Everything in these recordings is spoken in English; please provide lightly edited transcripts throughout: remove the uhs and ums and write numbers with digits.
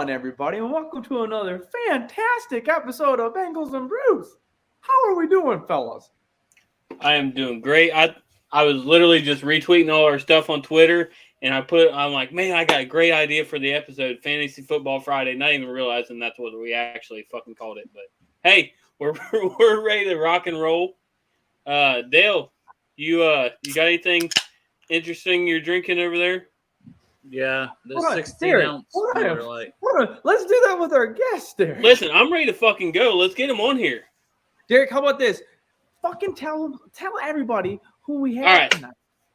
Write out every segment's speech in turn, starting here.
Everybody, and welcome to another fantastic episode of Bengals and Brews. How are we doing, fellas? I am doing great. I was literally just retweeting all our stuff on Twitter, and I'm like, man, I got a great idea for the episode, Fantasy Football Friday, not even realizing that's what we actually fucking called it. But hey, we're ready to rock and roll. Dale, you got anything interesting you're drinking over there? Yeah, the 16 ounce. Let's do that with our guest, Derek. Listen, I'm ready to fucking go. Let's get him on here. Derek, how about this? Fucking tell everybody who we have. All right. Tonight.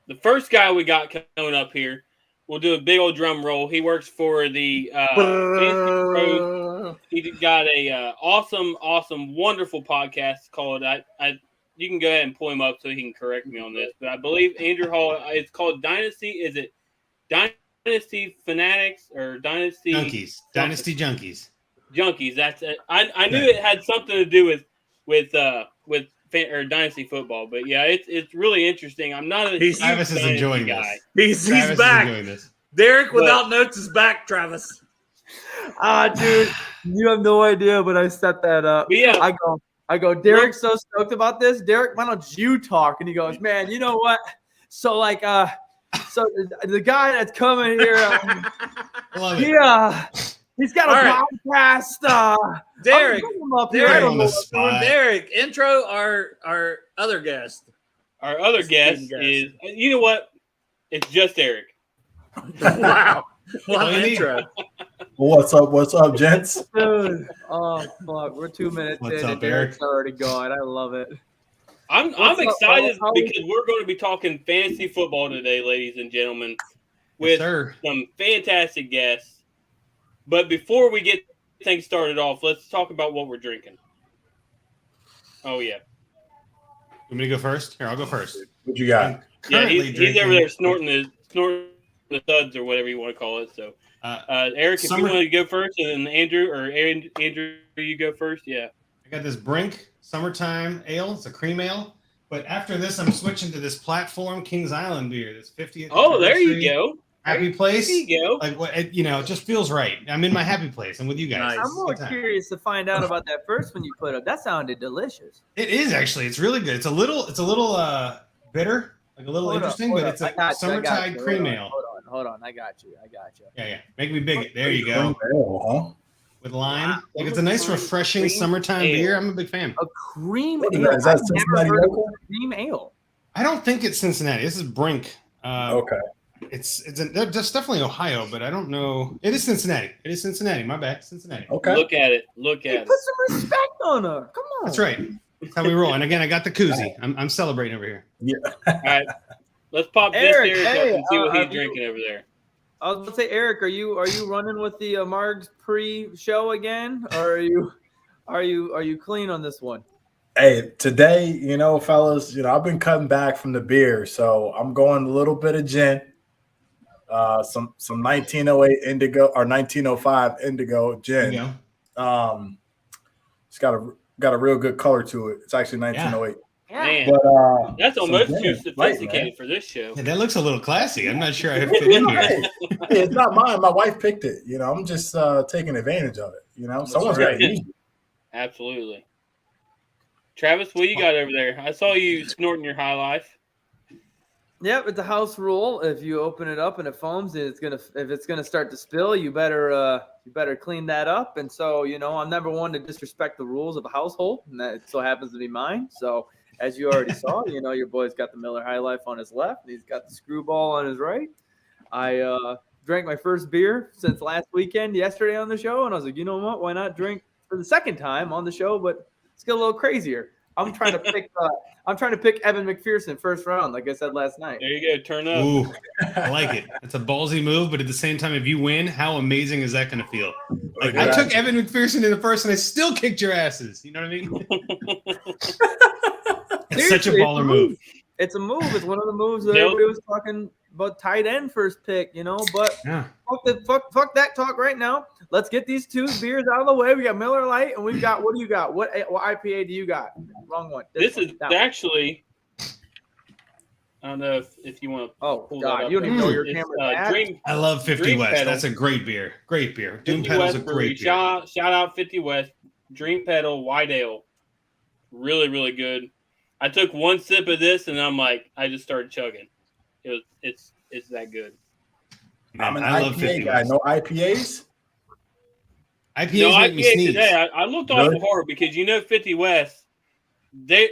The first guy we got coming up here, we'll do a big old drum roll. He works for the FantasyPros. He got a awesome, wonderful podcast called you can go ahead and pull him up so he can correct me on this. But I believe Andrew Hall, it's called Dynasty. Is it Dynasty Fanatics or Dynasty Junkies? Dynasty Junkies. Junkies. That's it. I knew it had something to do with Dynasty football, but yeah, it's really interesting. I'm not a Travis is enjoying guy. This. He's back. Derek without notes is back. Travis. Dude, you have no idea, but I set that up. But yeah, I go. Derek's so stoked about this. Derek, why don't you talk? And he goes, man, you know what? So like, so the guy that's coming here, he's got a podcast. Derek, Derek, intro our other guest. Our other guest is, you know what? It's just Eric. Wow. What an intro. What's up, gents? Dude, oh, fuck. We're 2 minutes What's in up, and Derek's already going. I love it. I'm excited because we're going to be talking fantasy football today, ladies and gentlemen, with some fantastic guests. But before we get things started off, let's talk about what we're drinking. Oh, yeah. You want me to go first? Here, I'll go first. What you got? Yeah, he's over there snorting the thuds or whatever you want to call it. So, Eric, if you want to go first, and then Andrew, you go first. Yeah. I got this Brink Summertime Ale. It's a cream ale. But after this, I'm switching to this Platform Kings Island beer. This 50th. Oh, there you go. Happy place. There you go. Like what? It just feels right. I'm in my happy place. I'm with you guys. Nice. I'm more curious to find out about that first one you put up. That sounded delicious. It is actually. It's really good. It's a little bitter, like a little interesting, but it's a summertime cream ale. Hold on. I got you. Yeah. Make me big. There you go. Huh? With lime. Like it's a nice, refreshing summertime beer. I'm a big fan. A cream ale. Is that Cincinnati local? Cream ale. I don't think it's Cincinnati. This is Brink. Okay. It's that's definitely Ohio, but I don't know. It is Cincinnati. My bad. Cincinnati. Okay. Look at it. Put some respect on her. Come on. That's right. That's how we roll. And again, I got the koozie. I'm celebrating over here. Yeah. All right. Let's pop Eric, this Eric up and see what he's drinking over there. I was gonna say, Eric, are you running with the Margs pre-show again, or are you clean on this one? Hey, today, fellas, I've been cutting back from the beer, so I'm going a little bit of gin, some 1908 indigo or 1905 indigo gin. It's got a real good color to it. It's actually 1908. Yeah. Man, but that's almost too sophisticated for this show. Yeah, that looks a little classy. I'm not sure I fit in here. Hey, it's not mine. My wife picked it. I'm just taking advantage of it. Someone's got to use it. Absolutely. Travis, what you got over there? I saw you snorting your High Life. Yep, it's a house rule. If you open it up and it foams, if it's gonna start to spill, you better clean that up. And so, I'm never one to disrespect the rules of a household, and that so happens to be mine. So, as you already saw, your boy's got the Miller High Life on his left, and he's got the Screwball on his right. I drank my first beer since last weekend, yesterday on the show, and I was like, you know what? Why not drink for the second time on the show? But let's get a little crazier. I'm trying to pick. I'm trying to pick Evan McPherson first round, like I said last night. There you go. Turn up. Ooh, I like it. It's a ballsy move, but at the same time, if you win, how amazing is that going to feel? Like I took Evan McPherson in the first, and I still kicked your asses. You know what I mean? It's such a baller move. It's a move. It's one of the moves that everybody was talking about tight end first pick, But fuck that talk right now. Let's get these two beers out of the way. We got Miller Lite, and we've got, what do you got? What IPA do you got? Wrong one. This is actually, I don't know if you want to. Oh, God. You don't even know your camera. I love 50 West. Pedal. That's a great beer. Great beer. Doom Pedal's a great beer. Shout out 50 West. Dream Pedal White Ale. Really, really good. I took one sip of this, and I'm like, I just started chugging. It's that good. I'm an IPA guy. No IPAs? IPAs make me sneeze. Today. I looked awful hard because 50 West, there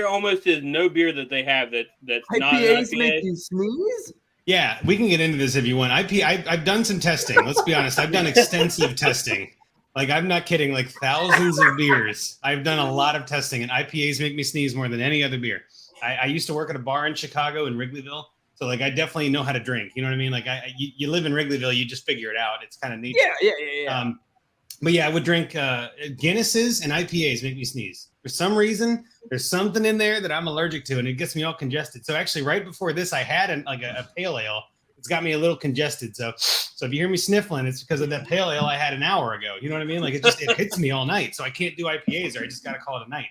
almost is no beer that they have that's IPAs not an IPA. Make you sneeze? Yeah, we can get into this if you want. I've done some testing. Let's be honest. I've done extensive testing. Like, I'm not kidding. Like, thousands of beers. I've done a lot of testing, and IPAs make me sneeze more than any other beer. I used to work at a bar in Chicago in Wrigleyville. So, like, I definitely know how to drink. You know what I mean? Like, you live in Wrigleyville, you just figure it out. It's kind of neat. Yeah. But, yeah, I would drink Guinnesses and IPAs make me sneeze. For some reason, there's something in there that I'm allergic to, and it gets me all congested. So, actually, right before this, I had a pale ale. It's got me a little congested. So if you hear me sniffling, it's because of that pale ale I had an hour ago. You know what I mean? Like, it hits me all night. So I can't do IPAs, or I just got to call it a night.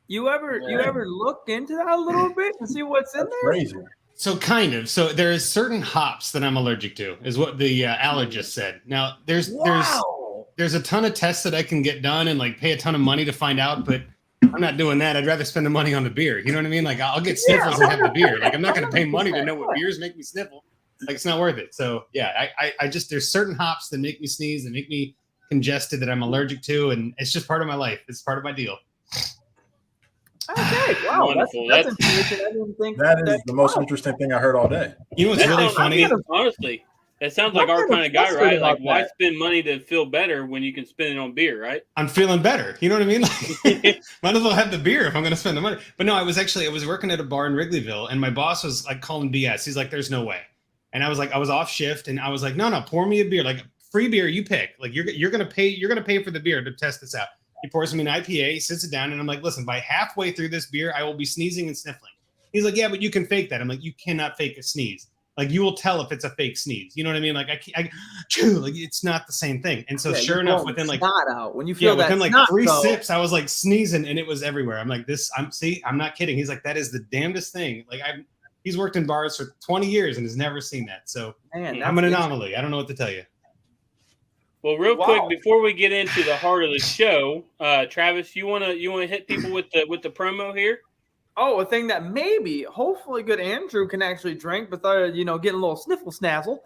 You ever look into that a little bit and see what's in there? Crazy. So kind of. So there's certain hops that I'm allergic to, is what the allergist said. Now there's a ton of tests that I can get done and like pay a ton of money to find out, but I'm not doing that. I'd rather spend the money on the beer. You know what I mean? Like, I'll get sniffles and have the beer. Like, I'm not going to pay money to know what beers make me sniffle. Like, it's not worth it. So yeah, I just, there's certain hops that make me sneeze, that make me congested, that I'm allergic to, and it's just part of my life. It's part of my deal. Okay, wow, that's information I didn't think. That is the most interesting thing I heard all day. You know what's really funny? Honestly, that sounds like our kind of guy, right? Like, why spend money to feel better when you can spend it on beer, right? I'm feeling better. You know what I mean? Like, might as well have the beer if I'm going to spend the money. But no, I was working at a bar in Wrigleyville, and my boss was like calling BS. He's like, "There's no way." And I was like, I was off shift, and I was like, no, pour me a beer, like free beer, you pick. Like, you're gonna pay for the beer to test this out. He pours me an IPA, he sits it down, and I'm like, listen, by halfway through this beer, I will be sneezing and sniffling. He's like, yeah, but you can fake that. I'm like, you cannot fake a sneeze. Like, you will tell if it's a fake sneeze. You know what I mean? Like, like, it's not the same thing. And so sure enough, within like out. When you feel that within like 3 sips, I was like sneezing, and it was everywhere. I'm like, I'm not kidding. He's like, that is the damnedest thing. Like, he's worked in bars for 20 years and has never seen that. So I'm an anomaly. I don't know what to tell you. Well, real quick before we get into the heart of the show, Travis, you wanna hit people with the promo here? Oh, a thing that maybe, hopefully, good Andrew can actually drink without getting a little sniffle snazzle.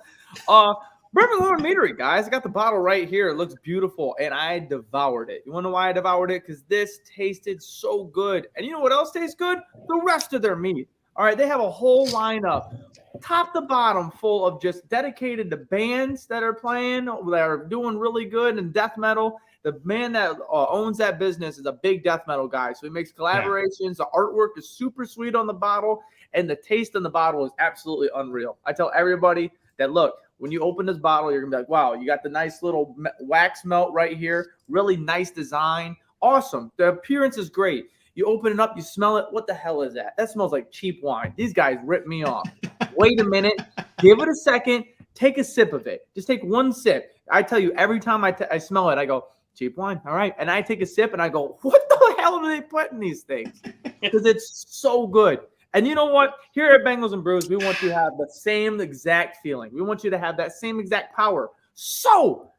Birmingham Meadery, guys. I got the bottle right here. It looks beautiful, and I devoured it. You want to know why I devoured it? Because this tasted so good. And you know what else tastes good? The rest of their meat. All right, they have a whole lineup, top to bottom, full of just dedicated to bands that are playing, that are doing really good in death metal. The man that owns that business is a big death metal guy, so he makes collaborations. Yeah. The artwork is super sweet on the bottle, and the taste on the bottle is absolutely unreal. I tell everybody that, look, when you open this bottle, you're going to be like, wow, you got the nice little wax melt right here, really nice design, awesome. The appearance is great. You open it up, you smell it. What the hell is that? That smells like cheap wine. These guys ripped me off. Wait a minute. Give it a second. Take a sip of it. Just take one sip. I tell you, every time I smell it, I go, cheap wine. All right. And I take a sip and I go, what the hell are they putting these things? Because it's so good. And you know what? Here at Bengals and Brews, we want you to have the same exact feeling. We want you to have that same exact power. So,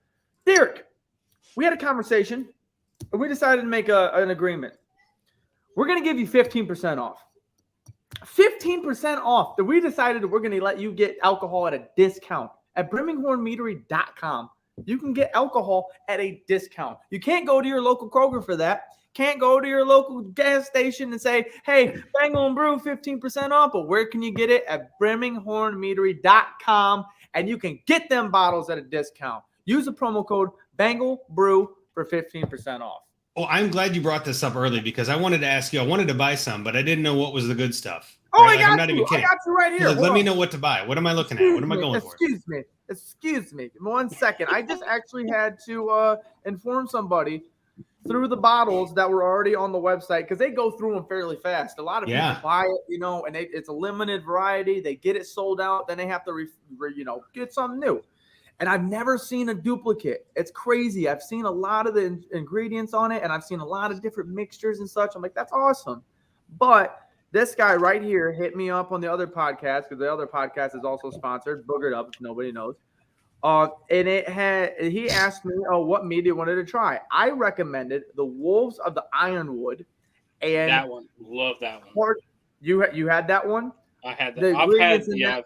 Derek, we had a conversation and we decided to make an agreement. We're going to give you 15% off. 15% off. That we decided that we're going to let you get alcohol at a discount. At BirminghamMeadery.com, you can get alcohol at a discount. You can't go to your local Kroger for that. Can't go to your local gas station and say, hey, Bengal and Brew, 15% off. But where can you get it? At BirminghamMeadery.com, and you can get them bottles at a discount. Use the promo code BengalBrew for 15% off. Oh, I'm glad you brought this up early because I wanted to ask you. I wanted to buy some, but I didn't know what was the good stuff. Oh, Right? I'm not even I kidding. got you right here. Like, let me know what to buy. What am I looking at? What am I going for? Excuse me. 1 second. I just actually had to inform somebody through the bottles that were already on the website because they go through them fairly fast. A lot of people buy it, and it's a limited variety. They get it sold out, then they have to, get something new. And I've never seen a duplicate. It's crazy. I've seen a lot of the ingredients on it, and I've seen a lot of different mixtures and such. I'm like, that's awesome. But this guy right here hit me up on the other podcast because the other podcast is also sponsored, Boogered Up, if nobody knows. And he asked me, what mead he wanted to try. I recommended the Wolves of the Ironwood. And that one. Love that one. You had that one? I had that. I've had, yeah.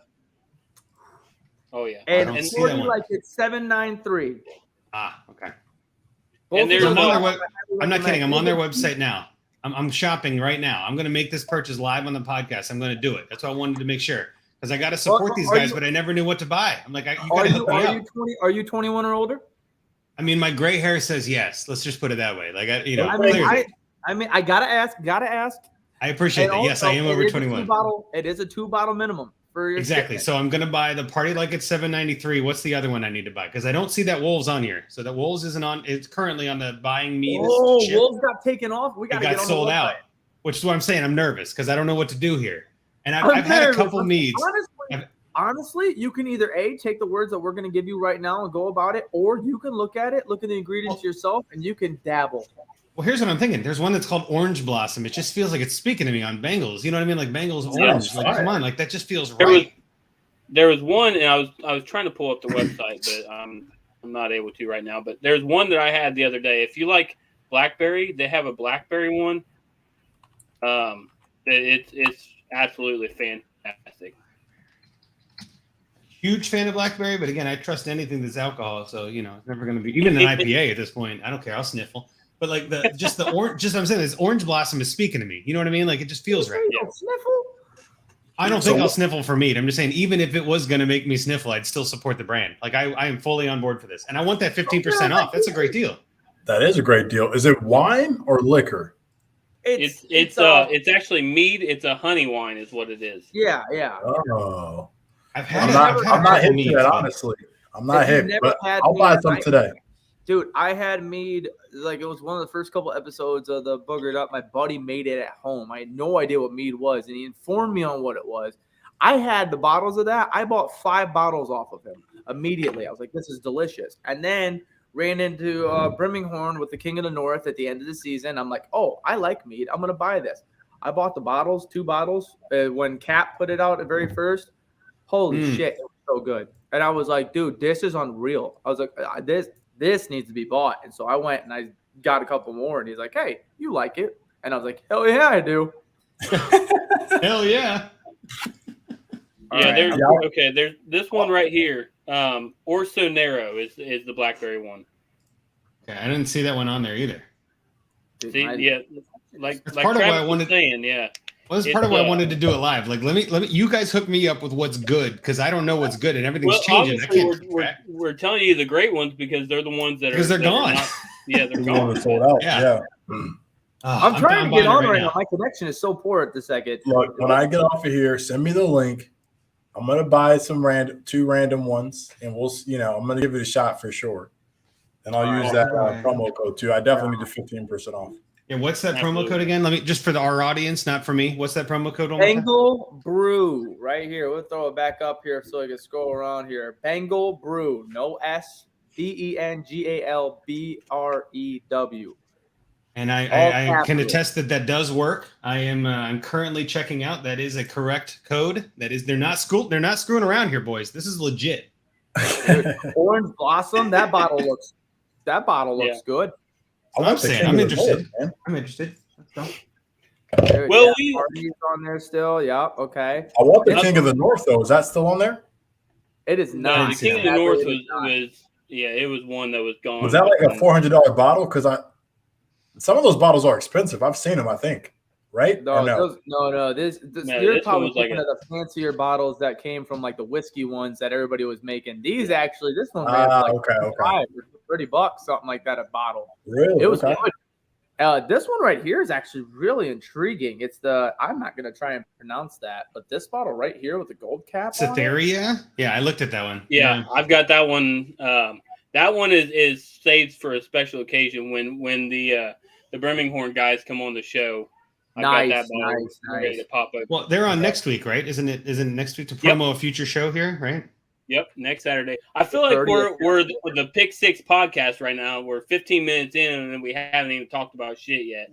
Oh, yeah. And like it's 793. Ah, okay. And there's I'm not kidding. I'm on their website now. I'm shopping right now. I'm going to make this purchase live on the podcast. I'm going to do it. That's why I wanted to make sure because I got to support these guys, but I never knew what to buy. I'm like, you got to help me out. Are you 21 or older? I mean, my gray hair says yes. Let's just put it that way. Like, I gotta ask. I appreciate that. Yes, I am over 21. It is a 2-bottle minimum for your exactly. shipment. So I'm gonna buy the Party Like It's 793. What's the other one I need to buy? Because I don't see that Wolves on here. So that Wolves isn't on. It's currently on the buying me. Wolves got taken off. We got sold out, which is why I'm saying I'm nervous because I don't know what to do here. And I've had a couple meads. Honestly, you can either take the words that we're going to give you right now and go about it, or you can look at the ingredients yourself, and you can dabble. Well, here's what I'm thinking. There's one that's called Orange Blossom. It just feels like it's speaking to me on Bengals. You know what I mean? Like Bengals orange. Like, come on, like that just feels right. There was one, and I was trying to pull up the website, but I'm not able to right now. But there's one that I had the other day. If you like blackberry, they have a blackberry one. It's absolutely fantastic. Huge fan of blackberry, but again, I trust anything that's alcohol. So it's never going to be even an IPA at this point. I don't care. I'll sniffle. But like I'm saying this Orange Blossom is speaking to me. You know what I mean? Like it just feels right. Yeah. Sniffle? I don't think I'll sniffle for meat. I'm just saying, even if it was going to make me sniffle, I'd still support the brand. Like I am fully on board for this, and I want that 15% off. That's a great deal. That is a great deal. Is it wine or liquor? It's actually mead. It's a honey wine, is what it is. Yeah. Oh. I'm not hip to that, honestly. I'm not hip, but I'll buy some today. Dude, I had mead, like it was one of the first couple episodes of the Boogered Up. My buddy made it at home. I had no idea what mead was, and he informed me on what it was. I had the bottles of that. I bought 5 bottles off of him immediately. I was like, this is delicious. And then ran into Birmingham with the King of the North at the end of the season. I'm like, oh, I like mead. I'm going to buy this. I bought the bottles, 2 bottles, when Cap put it out at very first. Holy shit, it was so good. And I was like, dude, this is unreal. I was like, this needs to be bought. And so I went and I got a couple more. And he's like, hey, you like it? And I was like, hell yeah, I do. Hell yeah. Yeah, there's this one right here. Orso Nero is the blackberry one. Okay, I didn't see that one on there either. See, yeah, like part of why I wanted saying, yeah. Well, that's part of why I wanted to do it live. Like, let me. You guys hook me up with what's good because I don't know what's good and everything's changing. We're telling you the great ones because they're the ones that are they're gone. They're gone. Sold out. Yeah. I'm trying to get on right now. My connection is so poor at the second. Look, when I get off of here, send me the link. I'm gonna buy some 2 random ones, and we'll. I'm gonna give it a shot for sure. And I'll use that promo code too. I definitely need the 15% off. Yeah, what's that promo code again? Let me just for our audience, not for me. What's that promo code? Bengal Brew right here. We'll throw it back up here so I can scroll around here. Bengal Brew, no S, BENGALBREW. And I can attest that does work. I'm currently checking out. That is a correct code. That is they're not screwing around here, boys. This is legit. Orange Blossom. That bottle looks good. I'm saying I'm interested. I'm interested. Let's go. Well, Party's on there still. Yeah. Okay. I want the King of the North though. Is that still on there? It is not. No, the King of the North was it was one that was gone. Was that like a $400 bottle? Because some of those bottles are expensive. I've seen them. I think. Right? No. You're probably thinking of the fancier bottles that came from like the whiskey ones that everybody was making. These this one ran for like $30, something like that, a bottle. Really? It was good. This one right here is actually really intriguing. It's I'm not going to try and pronounce that, but this bottle right here with the gold cap on it. Cytherea? Yeah, I looked at that one. Yeah, I've got that one. That one is saved for a special occasion when the Birmingham guys come on the show. I've got that bottle ready to pop open. Well, they're on next week, right? Isn't it next week to promo a future show here, right? Yep, next Saturday. I feel like we're the Pick Six podcast right now. We're 15 minutes in and we haven't even talked about shit yet.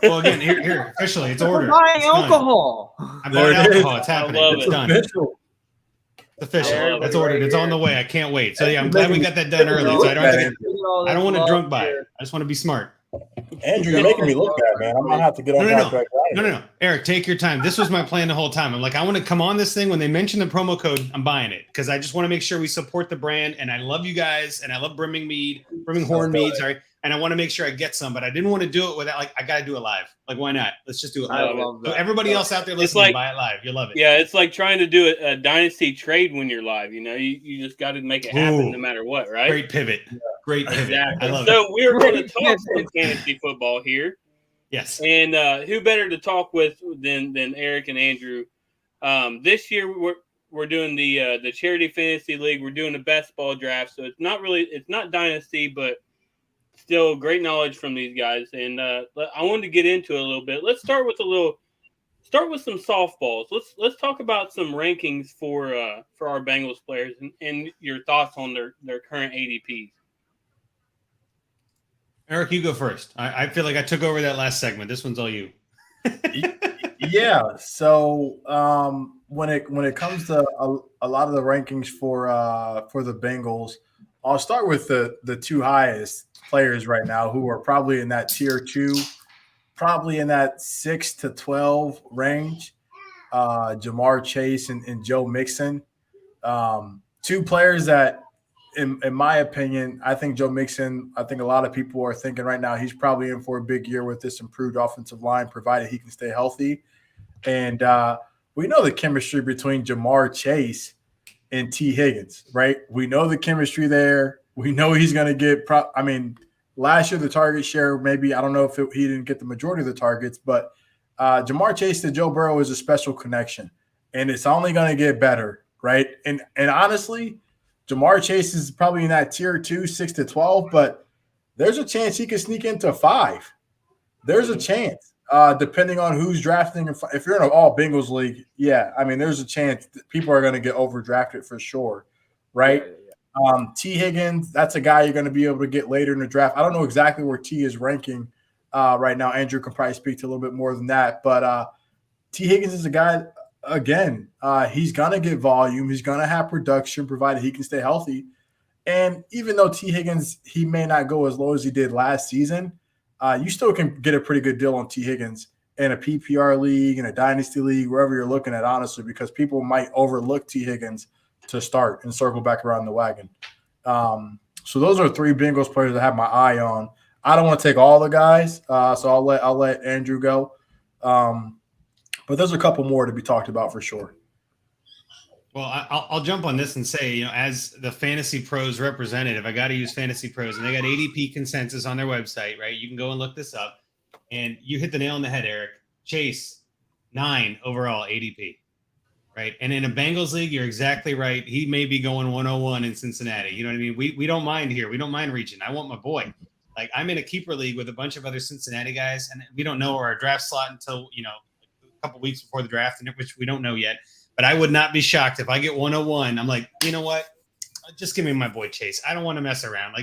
Well, again, here officially, it's ordered. We're buying alcohol. I bought alcohol. It's happening. It's done. Official. It's official. I love That's it ordered. right It's on the way. I can't wait. So yeah, I'm glad we got that done early. So I don't want to drunk buy it. I just want to be smart. Andrew, you're making me look bad, man. I'm gonna have to get on that. No. Eric, take your time. This was my plan the whole time. I'm like, I want to come on this thing when they mention the promo code. I'm buying it because I just want to make sure we support the brand. And I love you guys, and I love Birmingham Mead. Sorry, and I want to make sure I get some, but I didn't want to do it without. Like, I got to do it live. Like, why not? Let's just do it live. So everybody else out there listening, buy it live. You'll love it. Yeah, it's like trying to do a dynasty trade when you're live. You know, you just got to make it happen no matter what, right? Great pivot. Great pivot. Exactly. I love So it. we're going to talk some fantasy football here. Yes. And who better to talk with than Eric and Andrew? This year we're doing the charity fantasy league. We're doing the best ball draft, so it's not dynasty, but still great knowledge from these guys. And I wanted to get into it a little bit. Let's start with some softballs. Let's talk about some rankings for our Bengals players and your thoughts on their current ADPs. Eric, you go first. I feel like I took over that last segment. This one's all you. Yeah. So when it comes to a lot of the rankings for the Bengals, I'll start with the two highest players right now who are probably in that tier 2, probably in that 6 to 12 range. Jamar Chase and Joe Mixon. Two players that, in my opinion, I think Joe Mixon, I think a lot of people are thinking right now he's probably in for a big year with this improved offensive line, provided he can stay healthy. And we know the chemistry between Jamar Chase and T. Higgins, right? We know the chemistry there. We know he's going to get last year the target share, maybe, I don't know if he didn't get the majority of the targets, but Jamar Chase to Joe Burrow is a special connection, and it's only going to get better, right? And honestly, Jamar Chase is probably in that tier 2, 6 to 12, but there's a chance he could sneak into 5. There's a chance, depending on who's drafting. If you're in an all Bengals league, yeah, there's a chance that people are going to get overdrafted for sure, right? Yeah. T. Higgins, that's a guy you're going to be able to get later in the draft. I don't know exactly where T is ranking right now. Andrew can probably speak to a little bit more than that, but T. Higgins is a guy. Again, he's going to get volume. He's going to have production, provided he can stay healthy. And even though T. Higgins, he may not go as low as he did last season, you still can get a pretty good deal on T. Higgins in a PPR league, in a dynasty league, wherever you're looking at, honestly, because people might overlook T. Higgins to start and circle back around the wagon. So those are 3 Bengals players I have my eye on. I don't want to take all the guys, so I'll let Andrew go. But there's a couple more to be talked about for sure. Well, I'll jump on this and say, as the FantasyPros representative, I got to use FantasyPros, and they got ADP consensus on their website, right? You can go and look this up, and you hit the nail on the head, Eric. Chase, 9 overall ADP, right? And in a Bengals league, you're exactly right. He may be going 101 in Cincinnati. You know what I mean? We don't mind here. We don't mind reaching. I want my boy. Like, I'm in a keeper league with a bunch of other Cincinnati guys, and we don't know our draft slot until, a couple weeks before the draft, which we don't know yet. But I would not be shocked if I get 101. I'm like, you know what? Just give me my boy Chase. I don't want to mess around.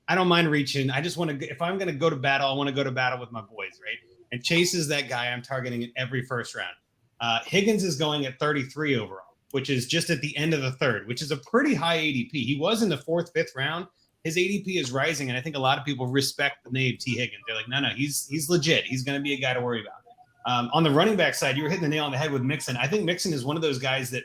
I don't mind reaching. I just want to, if I'm going to go to battle, I want to go to battle with my boys, right? And Chase is that guy I'm targeting in every first round. Higgins is going at 33 overall, which is just at the end of the third, which is a pretty high ADP. He was in the 4th, 5th round. His ADP is rising, and I think a lot of people respect the name T. Higgins. They're like, no, he's legit. He's going to be a guy to worry about. On the running back side, you were hitting the nail on the head with Mixon. I think Mixon is one of those guys that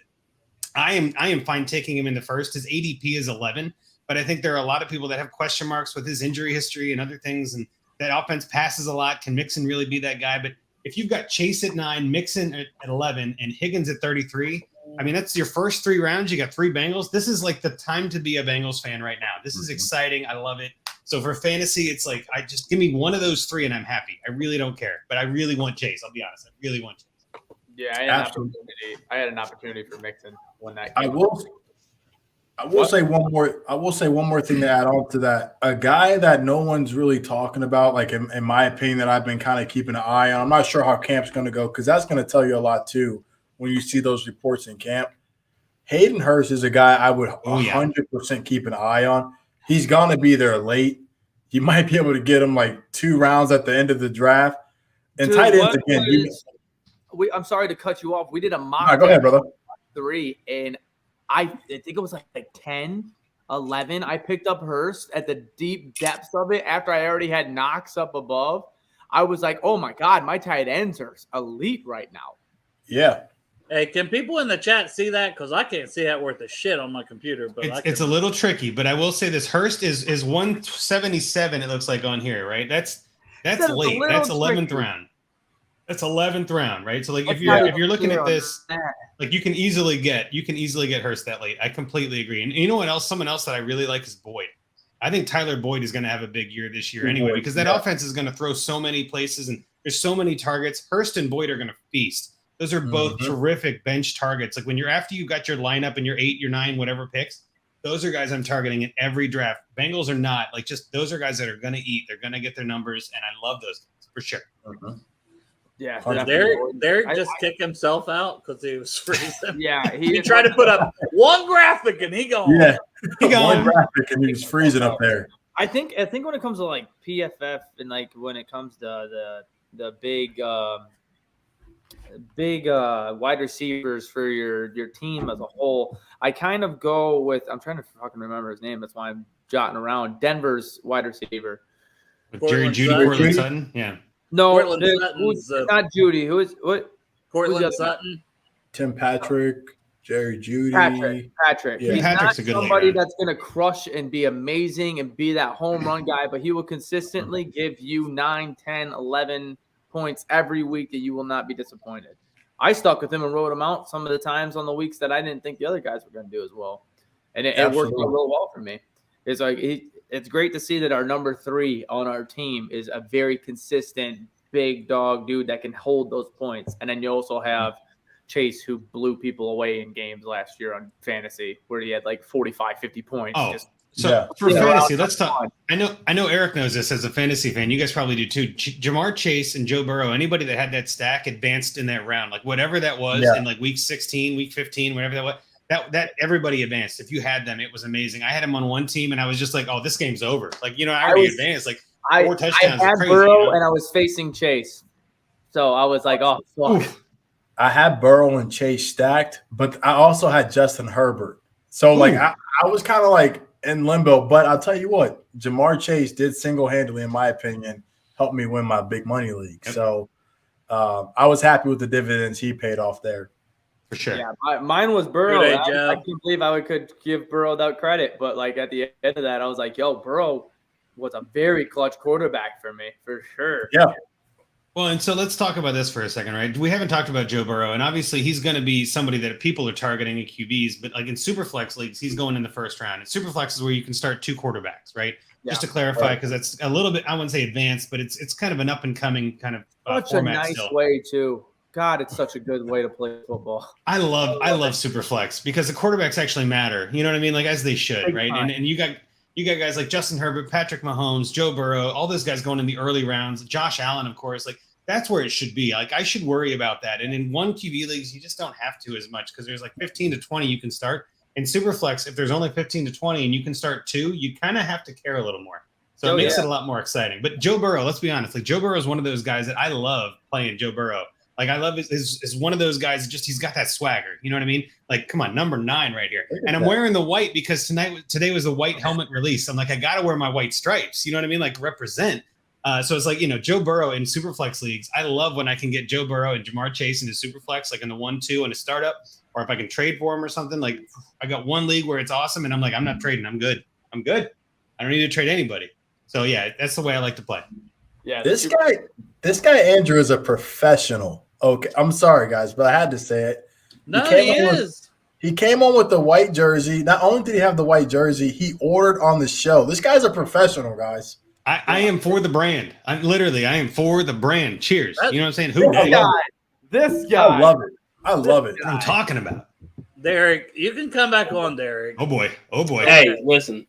I am fine taking him in the first. His ADP is 11, but I think there are a lot of people that have question marks with his injury history and other things, and that offense passes a lot. Can Mixon really be that guy? But if you've got Chase at 9, Mixon at 11, and Higgins at 33, that's your first 3 rounds. You got 3 Bengals. This is like the time to be a Bengals fan right now. This is exciting. I love it. So for fantasy, it's like I just give me one of those three and I'm happy. I really don't care, but I really want Chase. I'll be honest. I really want Chase. Yeah, I had an opportunity for Mixon when that I came will say one more thing to add on to that. A guy that no one's really talking about, like in my opinion, that I've been kind of keeping an eye on. I'm not sure how camp's going to go because that's going to tell you a lot too when you see those reports in camp. Hayden Hurst is a guy I would 100% keep an eye on. He's going to be there late. You might be able to get him like 2 rounds at the end of the draft. And tight ends again. I'm sorry to cut you off. We did a mock. Right, go ahead, brother. 3, and I think it was like 10, 11. I picked up Hurst at the deep depths of it after I already had Knox up above. I was like, oh my God, my tight ends are elite right now. Yeah. Hey, can people in the chat see that? Because I can't see that worth a shit on my computer. But it's a little tricky, but I will say this: Hurst is 177. It looks like on here, right? That's late. That's 11th round. That's 11th round, right? So like if you're looking at this, like you can easily get Hurst that late. I completely agree. And you know what else? Someone else that I really like is Boyd. I think Tyler Boyd is going to have a big year this year anyway because that offense is going to throw so many places and there's so many targets. Hurst and Boyd are going to feast. Those are both terrific bench targets. Like when you're after you got your lineup and your 8, your 9, whatever picks, those are guys I'm targeting in every draft. Bengals are not. Like just those are guys that are going to eat. They're going to get their numbers, and I love those guys for sure. Yeah, Derek just kicked himself out because he was freezing. Yeah, he tried to put up one graphic and he gone. Yeah, one graphic and he was freezing up there. I think when it comes to like PFF and like when it comes to the big wide receivers for your team as a whole, I kind of go with I'm trying to fucking remember his name. That's why I'm jotting around. Denver's wide receiver. Jerry Jeudy, Cortland Sutton. Yeah. No, not Judy. Who is what? Cortland Sutton, Tim Patrick, Jerry Jeudy. Patrick. Yeah. He's Patrick's not a good somebody leader. that's going to crush and be amazing and be that home run guy, but he will consistently give you 9, 10, 11 points every week that you will not be disappointed. I stuck with him and wrote him out some of the times on the weeks that I didn't think the other guys were going to do as well. And it worked out real well for me. It's like it's great to see that our number 3 on our team is a very consistent big dog dude that can hold those points. And then you also have Chase, who blew people away in games last year on fantasy where he had like 45, 50 points. For fantasy, let's talk. I know Eric knows this as a fantasy fan. You guys probably do too. Jamar Chase and Joe Burrow, anybody that had that stack advanced in that round, like whatever that was in like week 16, week 15, whatever that was. That everybody advanced. If you had them, it was amazing. I had him on one team, and I was just like, "Oh, this game's over." Like, I already advanced. Like 4 touchdowns. I had crazy, Burrow, and I was facing Chase, so I was like, "Oh, fuck." I had Burrow and Chase stacked, but I also had Justin Herbert. So like, I was kind of like in limbo. But I'll tell you what, Jamar Chase did single-handedly, in my opinion, help me win my big money league. Yep. So I was happy with the dividends he paid off there. For sure. Yeah, mine was Burrow. I can't believe I could give Burrow that credit, but like at the end of that, I was like, "Yo, Burrow was a very clutch quarterback for me, for sure." Yeah. Well, and so let's talk about this for a second, right? We haven't talked about Joe Burrow, and obviously he's going to be somebody that people are targeting in QBs, but like in Superflex leagues, he's going in the first round. And Superflex is where you can start 2 quarterbacks, right? Yeah. Just to clarify, because that's a little bit, I wouldn't say advanced, but it's kind of an up and coming kind of such format a nice still. way too. God, it's such a good way to play football. I love Superflex because the quarterbacks actually matter. You know what I mean? Like as they should, right? And you got guys like Justin Herbert, Patrick Mahomes, Joe Burrow, all those guys going in the early rounds. Josh Allen, of course. Like that's where it should be. Like I should worry about that. And in 1 QB leagues, you just don't have to as much because there's like 15 to 20 you can start. In Superflex, if there's only 15 to 20 and you can start 2, you kind of have to care a little more. So it makes it a lot more exciting. But Joe Burrow, let's be honest. Like Joe Burrow is one of those guys that I love playing Joe Burrow. Like I love is one of those guys. Just he's got that swagger. You know what I mean? Like come on, number 9 right here. And I'm wearing the white because today was the white helmet release. I'm like I got to wear my white stripes. You know what I mean? Like represent. So it's like Joe Burrow in Superflex leagues. I love when I can get Joe Burrow and Jamar Chase into Superflex, like in the 1-2 in a startup, or if I can trade for him or something. Like I got one league where it's awesome, and I'm like I'm not trading. I'm good. I don't need to trade anybody. So yeah, that's the way I like to play. Yeah, this guy Andrew is a professional. Okay, I'm sorry guys, but I had to say it. No, he is. He came on with the white jersey. Not only did he have the white jersey, he ordered on the show. This guy's a professional, guys. I am for the brand. I am for the brand. Cheers. You know what I'm saying? Who This dey? guy. This guy. I love it. I love it. What I'm talking about. Derek, you can come back on, Derek. Oh boy. Hey, listen.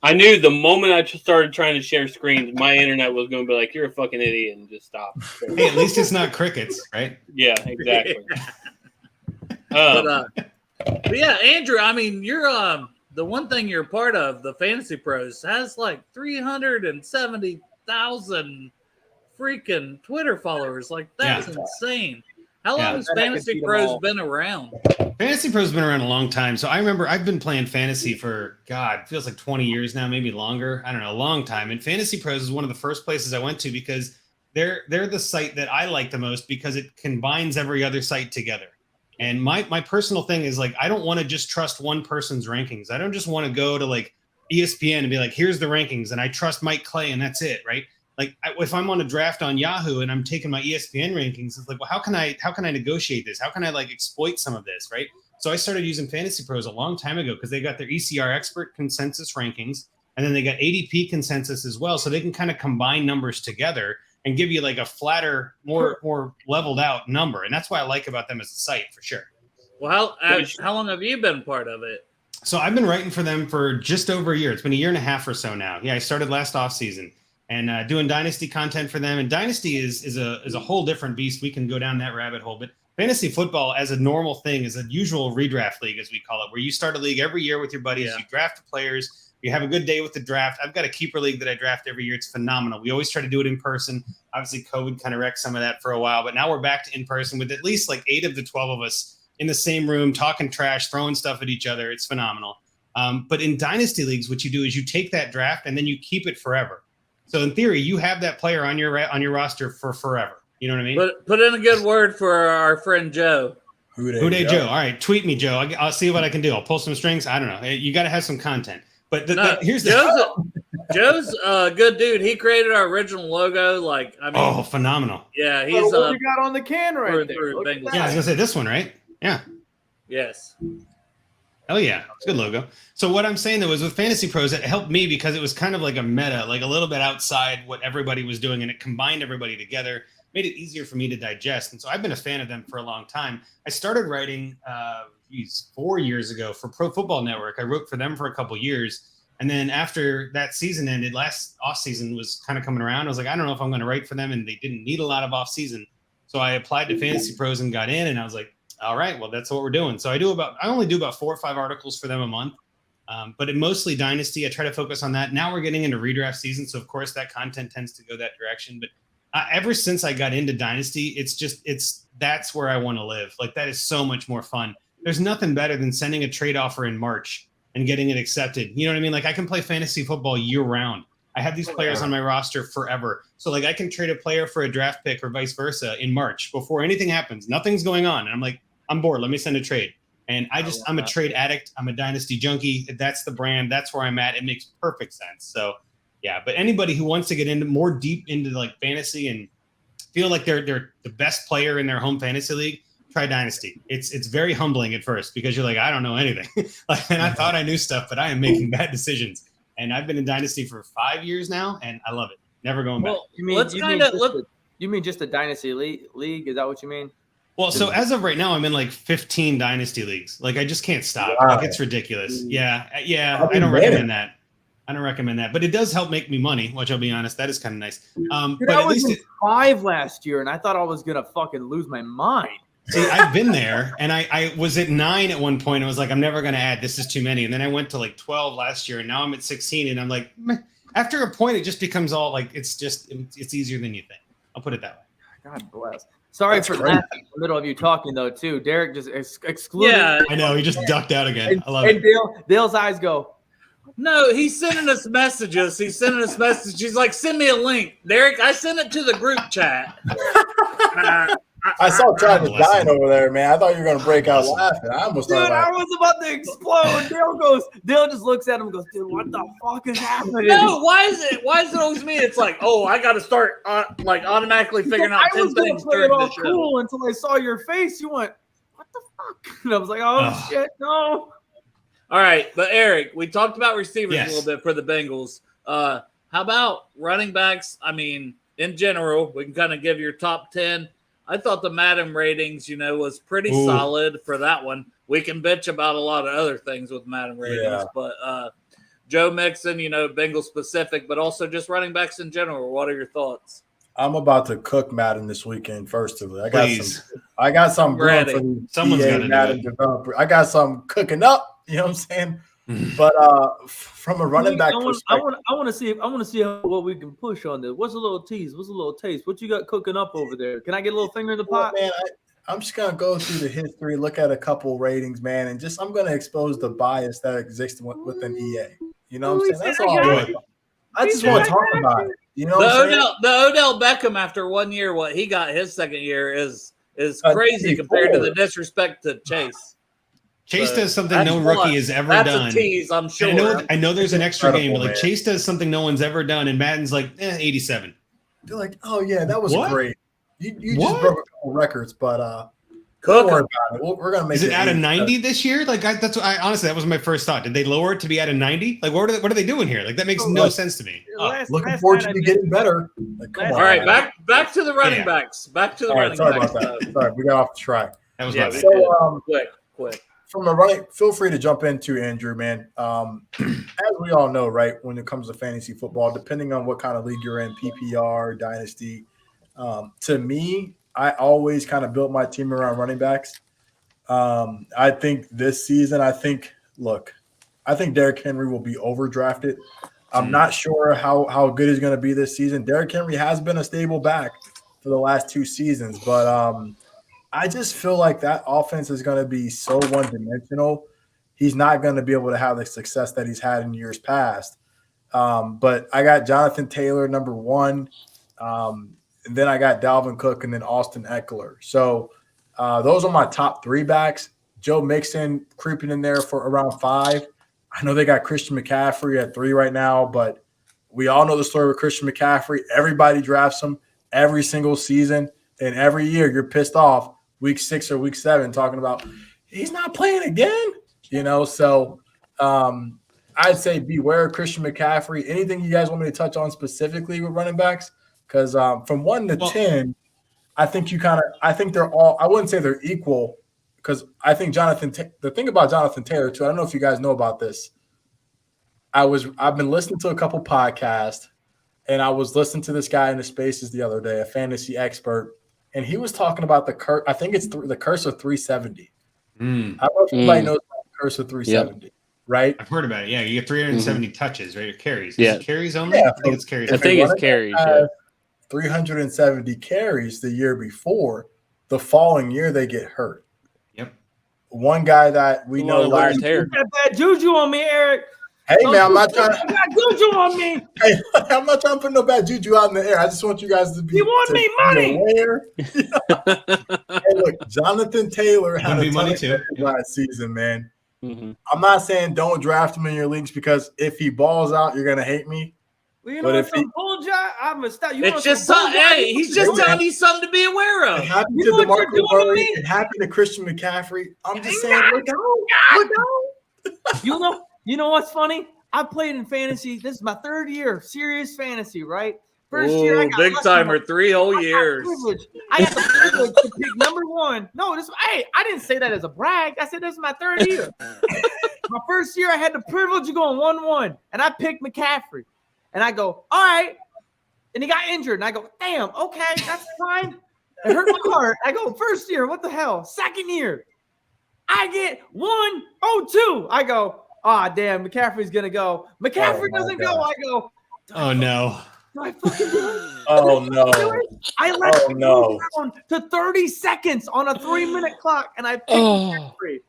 I knew the moment I just started trying to share screens, my internet was going to be like, "You're a fucking idiot," and just stop. Hey, at least it's not crickets, right? Yeah, exactly. But yeah, Andrew, I mean, you're the one thing you're part of, the Fantasy Pros, has like 370,000 freaking Twitter followers. Like, that's insane. How long has Fantasy Pros been around? Fantasy Pros been around a long time. So I remember I've been playing fantasy for, God, it feels like 20 years now, maybe longer. I don't know, a long time. And Fantasy Pros is one of the first places I went to because they're the site that I like the most because it combines every other site together. And my personal thing is like, I don't want to just trust one person's rankings. I don't just want to go to like ESPN and be like, here's the rankings and I trust Mike Clay and that's it, right? Like if I'm on a draft on Yahoo and I'm taking my ESPN rankings, it's like, well, how can I negotiate this? How can I like exploit some of this, right? So I started using Fantasy Pros a long time ago because they got their ECR expert consensus rankings and then they got ADP consensus as well. So they can kind of combine numbers together and give you like a flatter, more leveled out number. And that's what I like about them as a site for sure. Well, how long have you been part of it? So I've been writing for them for just over a year. It's been a year and a half or so now. Yeah, I started last off season. And doing Dynasty content for them. And Dynasty is a whole different beast. We can go down that rabbit hole. But fantasy football as a normal thing is a usual redraft league, as we call it, where you start a league every year with your buddies. Yeah. You draft the players. You have a good day with the draft. I've got a keeper league that I draft every year. It's phenomenal. We always try to do it in person. Obviously, COVID kind of wrecked some of that for a while. But now we're back to in person with at least like 8 of the 12 of us in the same room, talking trash, throwing stuff at each other. It's phenomenal. But in Dynasty leagues, what you do is you take that draft and then you keep it forever. So in theory, you have that player on your roster for forever. You know what I mean? Put in a good word for our friend Joe. Who dey Joe? All right, tweet me, Joe. I'll see what I can do. I'll pull some strings. I don't know. You got to have some content. But here's Joe's a good dude. He created our original logo. Like, I mean, phenomenal. Yeah, he's what you got on the can right there. Yeah, I was gonna say this one, right? Yeah. Yes. Oh yeah, it's a good logo. So what I'm saying though is with Fantasy Pros, it helped me because it was kind of like a meta, like a little bit outside what everybody was doing, and it combined everybody together, made it easier for me to digest. And so I've been a fan of them for a long time. I started writing 4 years ago for Pro Football Network. I wrote for them for a couple years. And then after that season ended, last off season was kind of coming around. I was like, I don't know if I'm going to write for them, and they didn't need a lot of off season. So I applied to Fantasy Pros and got in, and I was like, all right, well, that's what we're doing. So I only do about 4 or 5 articles for them a month, but it mostly Dynasty. I try to focus on that. Now we're getting into redraft season, so of course that content tends to go that direction. But ever since I got into Dynasty, that's where I want to live. Like that is so much more fun. There's nothing better than sending a trade offer in March and getting it accepted. You know what I mean? Like I can play fantasy football year round. I have these players on my roster forever. So like I can trade a player for a draft pick or vice versa in March before anything happens. Nothing's going on. And I'm like, I'm bored. Let me send a trade. And I'm a trade addict. I'm a Dynasty junkie. That's the brand. That's where I'm at. It makes perfect sense. So yeah, but anybody who wants to get into more deep into like fantasy and feel like they're the best player in their home fantasy league, try Dynasty. It's very humbling at first because you're like, I don't know anything. And I thought I knew stuff, but I am making bad decisions. And I've been in Dynasty for 5 years now, and I love it. Never going back. You mean just a Dynasty league? Is that what you mean? Well, so as of right now, I'm in like 15 Dynasty leagues. Like I just can't stop. Wow. Like it's ridiculous. Yeah. I don't recommend that. But it does help make me money, which I'll be honest, that is kind of nice. But I was in 5 last year, and I thought I was gonna fucking lose my mind. See, I've been there, and I was at 9 at one point. I was like, I'm never gonna add. This is too many. And then I went to like 12 last year, and now I'm at 16, and I'm like, meh. After a point, it just becomes all like it's easier than you think. I'll put it that way. God bless. Sorry for laughing in the middle of you talking, though, too. Derek just excluded. Yeah, I know. He just ducked out again. I love it. And Dale's eyes go. No, he's sending us messages. He's like, send me a link. Derek, I sent it to the group chat. I saw Travis dying over there, man. I thought you were going to break out laughing. I almost started laughing. I was about to explode. Dale just looks at him and goes, dude, what the fuck is happening? No, why is it always me? It's like, oh, I got to start automatically figuring out 10 things. I was going to play it all cool until I saw your face. You went, what the fuck? fuck. And I was like, oh, shit, no. All right, but Eric, we talked about receivers Yes. a little bit for the Bengals. How about running backs? I mean, in general, we can kind of give your top 10. I thought the Madden ratings, was pretty solid for that one. We can bitch about a lot of other things with Madden ratings, but Joe Mixon, Bengals specific, but also just running backs in general. What are your thoughts? I'm about to cook Madden this weekend. First of all, I Please. got some brewing Ready. for the Someone's EA gotta do Madden it. developer. I got some cooking up. You know what I'm saying? But from a running back perspective, I want to see what we can push on this. What's a little tease? What's a little taste? What you got cooking up over there? Can I get a little finger in the pot? man, I'm just gonna go through the history, look at a couple ratings, man, and I'm gonna expose the bias that exists within EA. You know what I'm saying? That's all I just want to talk about it. You know what I'm saying? The Odell Beckham after 1 year, what he got his second year is crazy compared to the disrespect to Chase. Chase does something no rookie has ever done. That's a tease, I'm sure. I know there's an extra game, but like man. Chase does something no one's ever done, and Madden's like 87. They're like, oh yeah, that was What? great. You just broke a couple records, but Cook don't worry about it. We're gonna make Is it out of 87. 90 this year? Like that's what honestly that was my first thought. Did they lower it to be out of 90? Like what are they doing here? Like that makes no sense to me. Looking forward to you getting better. Like, come on, All right, man. back to the running backs. Back to the All right, running sorry backs. about that. Sorry, we got off the track. That was Yeah, my we bad. did. So Quick. from a running, feel free to jump into Andrew, man. As we all know, right, when it comes to fantasy football, depending on what kind of league you're in, PPR, Dynasty, to me, I always kind of built my team around running backs. I think this season, I think Derrick Henry will be overdrafted. I'm not sure how good he's going to be this season. Derrick Henry has been a stable back for the last 2 seasons, but I just feel like that offense is going to be so one-dimensional. He's not going to be able to have the success that he's had in years past. But I got Jonathan Taylor, number 1. And then I got Dalvin Cook and then Austin Eckler. So those are my top 3 backs. Joe Mixon creeping in there for around 5. I know they got Christian McCaffrey at 3 right now, but we all know the story with Christian McCaffrey. Everybody drafts him every single season, and every year you're pissed off week 6 or week 7 talking about he's not playing again. So I'd say beware of Christian McCaffrey. Anything you guys want me to touch on specifically with running backs? Because from 1 to 10, I think I think they're all – I wouldn't say they're equal because I think the thing about Jonathan Taylor, too, I don't know if you guys know about this. I've been listening to a couple podcasts, and I was listening to this guy in the Spaces the other day, a fantasy expert, and he was talking about the curse. I think it's the curse of 370. I don't know if anybody knows about the curse of 370, right? I've heard about it. Yeah, you get 370 touches, right? Or carries. Yeah. Is it carries only? Yeah, I think it's carries. I think it's carries. Yeah. 370 carries the year before. The following year, they get hurt. Yep. One guy that we know wear and tear. Got bad juju on me, Eric. Hey man, I'm not trying. You got juju on me. Hey, I'm not trying to put no bad juju out in the air. I just want you guys to be. You want me money? Aware. Hey, look, Jonathan Taylor had Wanna be a ton money of too. catches last season, man. Mm-hmm. I'm not saying don't draft him in your leagues because if he balls out, you're gonna hate me. Well, you But know if some bullshit. I'm gonna stop. It's just hey, he's just telling you something to be aware It of. happened You to know what you're DeMarco doing to Murray. me? It happened to Christian McCaffrey. I'm just saying, God, look out. Look out. You know what's funny? I played in fantasy. This is my 3rd year, serious fantasy, right? First year, I got Big lucky. timer, 3 whole I got years. privilege. I got the privilege to pick number 1. No, I didn't say that as a brag. I said this is my 3rd year. My first year, I had the privilege of going 1-1, and I picked McCaffrey. And I go, all right. And he got injured. And I go, damn, okay, that's fine. It hurt my heart. I go, first year, what the hell? Second year, I get 1-0-2. I go, damn, McCaffrey's going to go. McCaffrey doesn't go. I go, Oh no. do I fucking do it? Oh no. I let Oh, it no. go down to 30 seconds on a 3-minute clock, and I picked Oh. McCaffrey.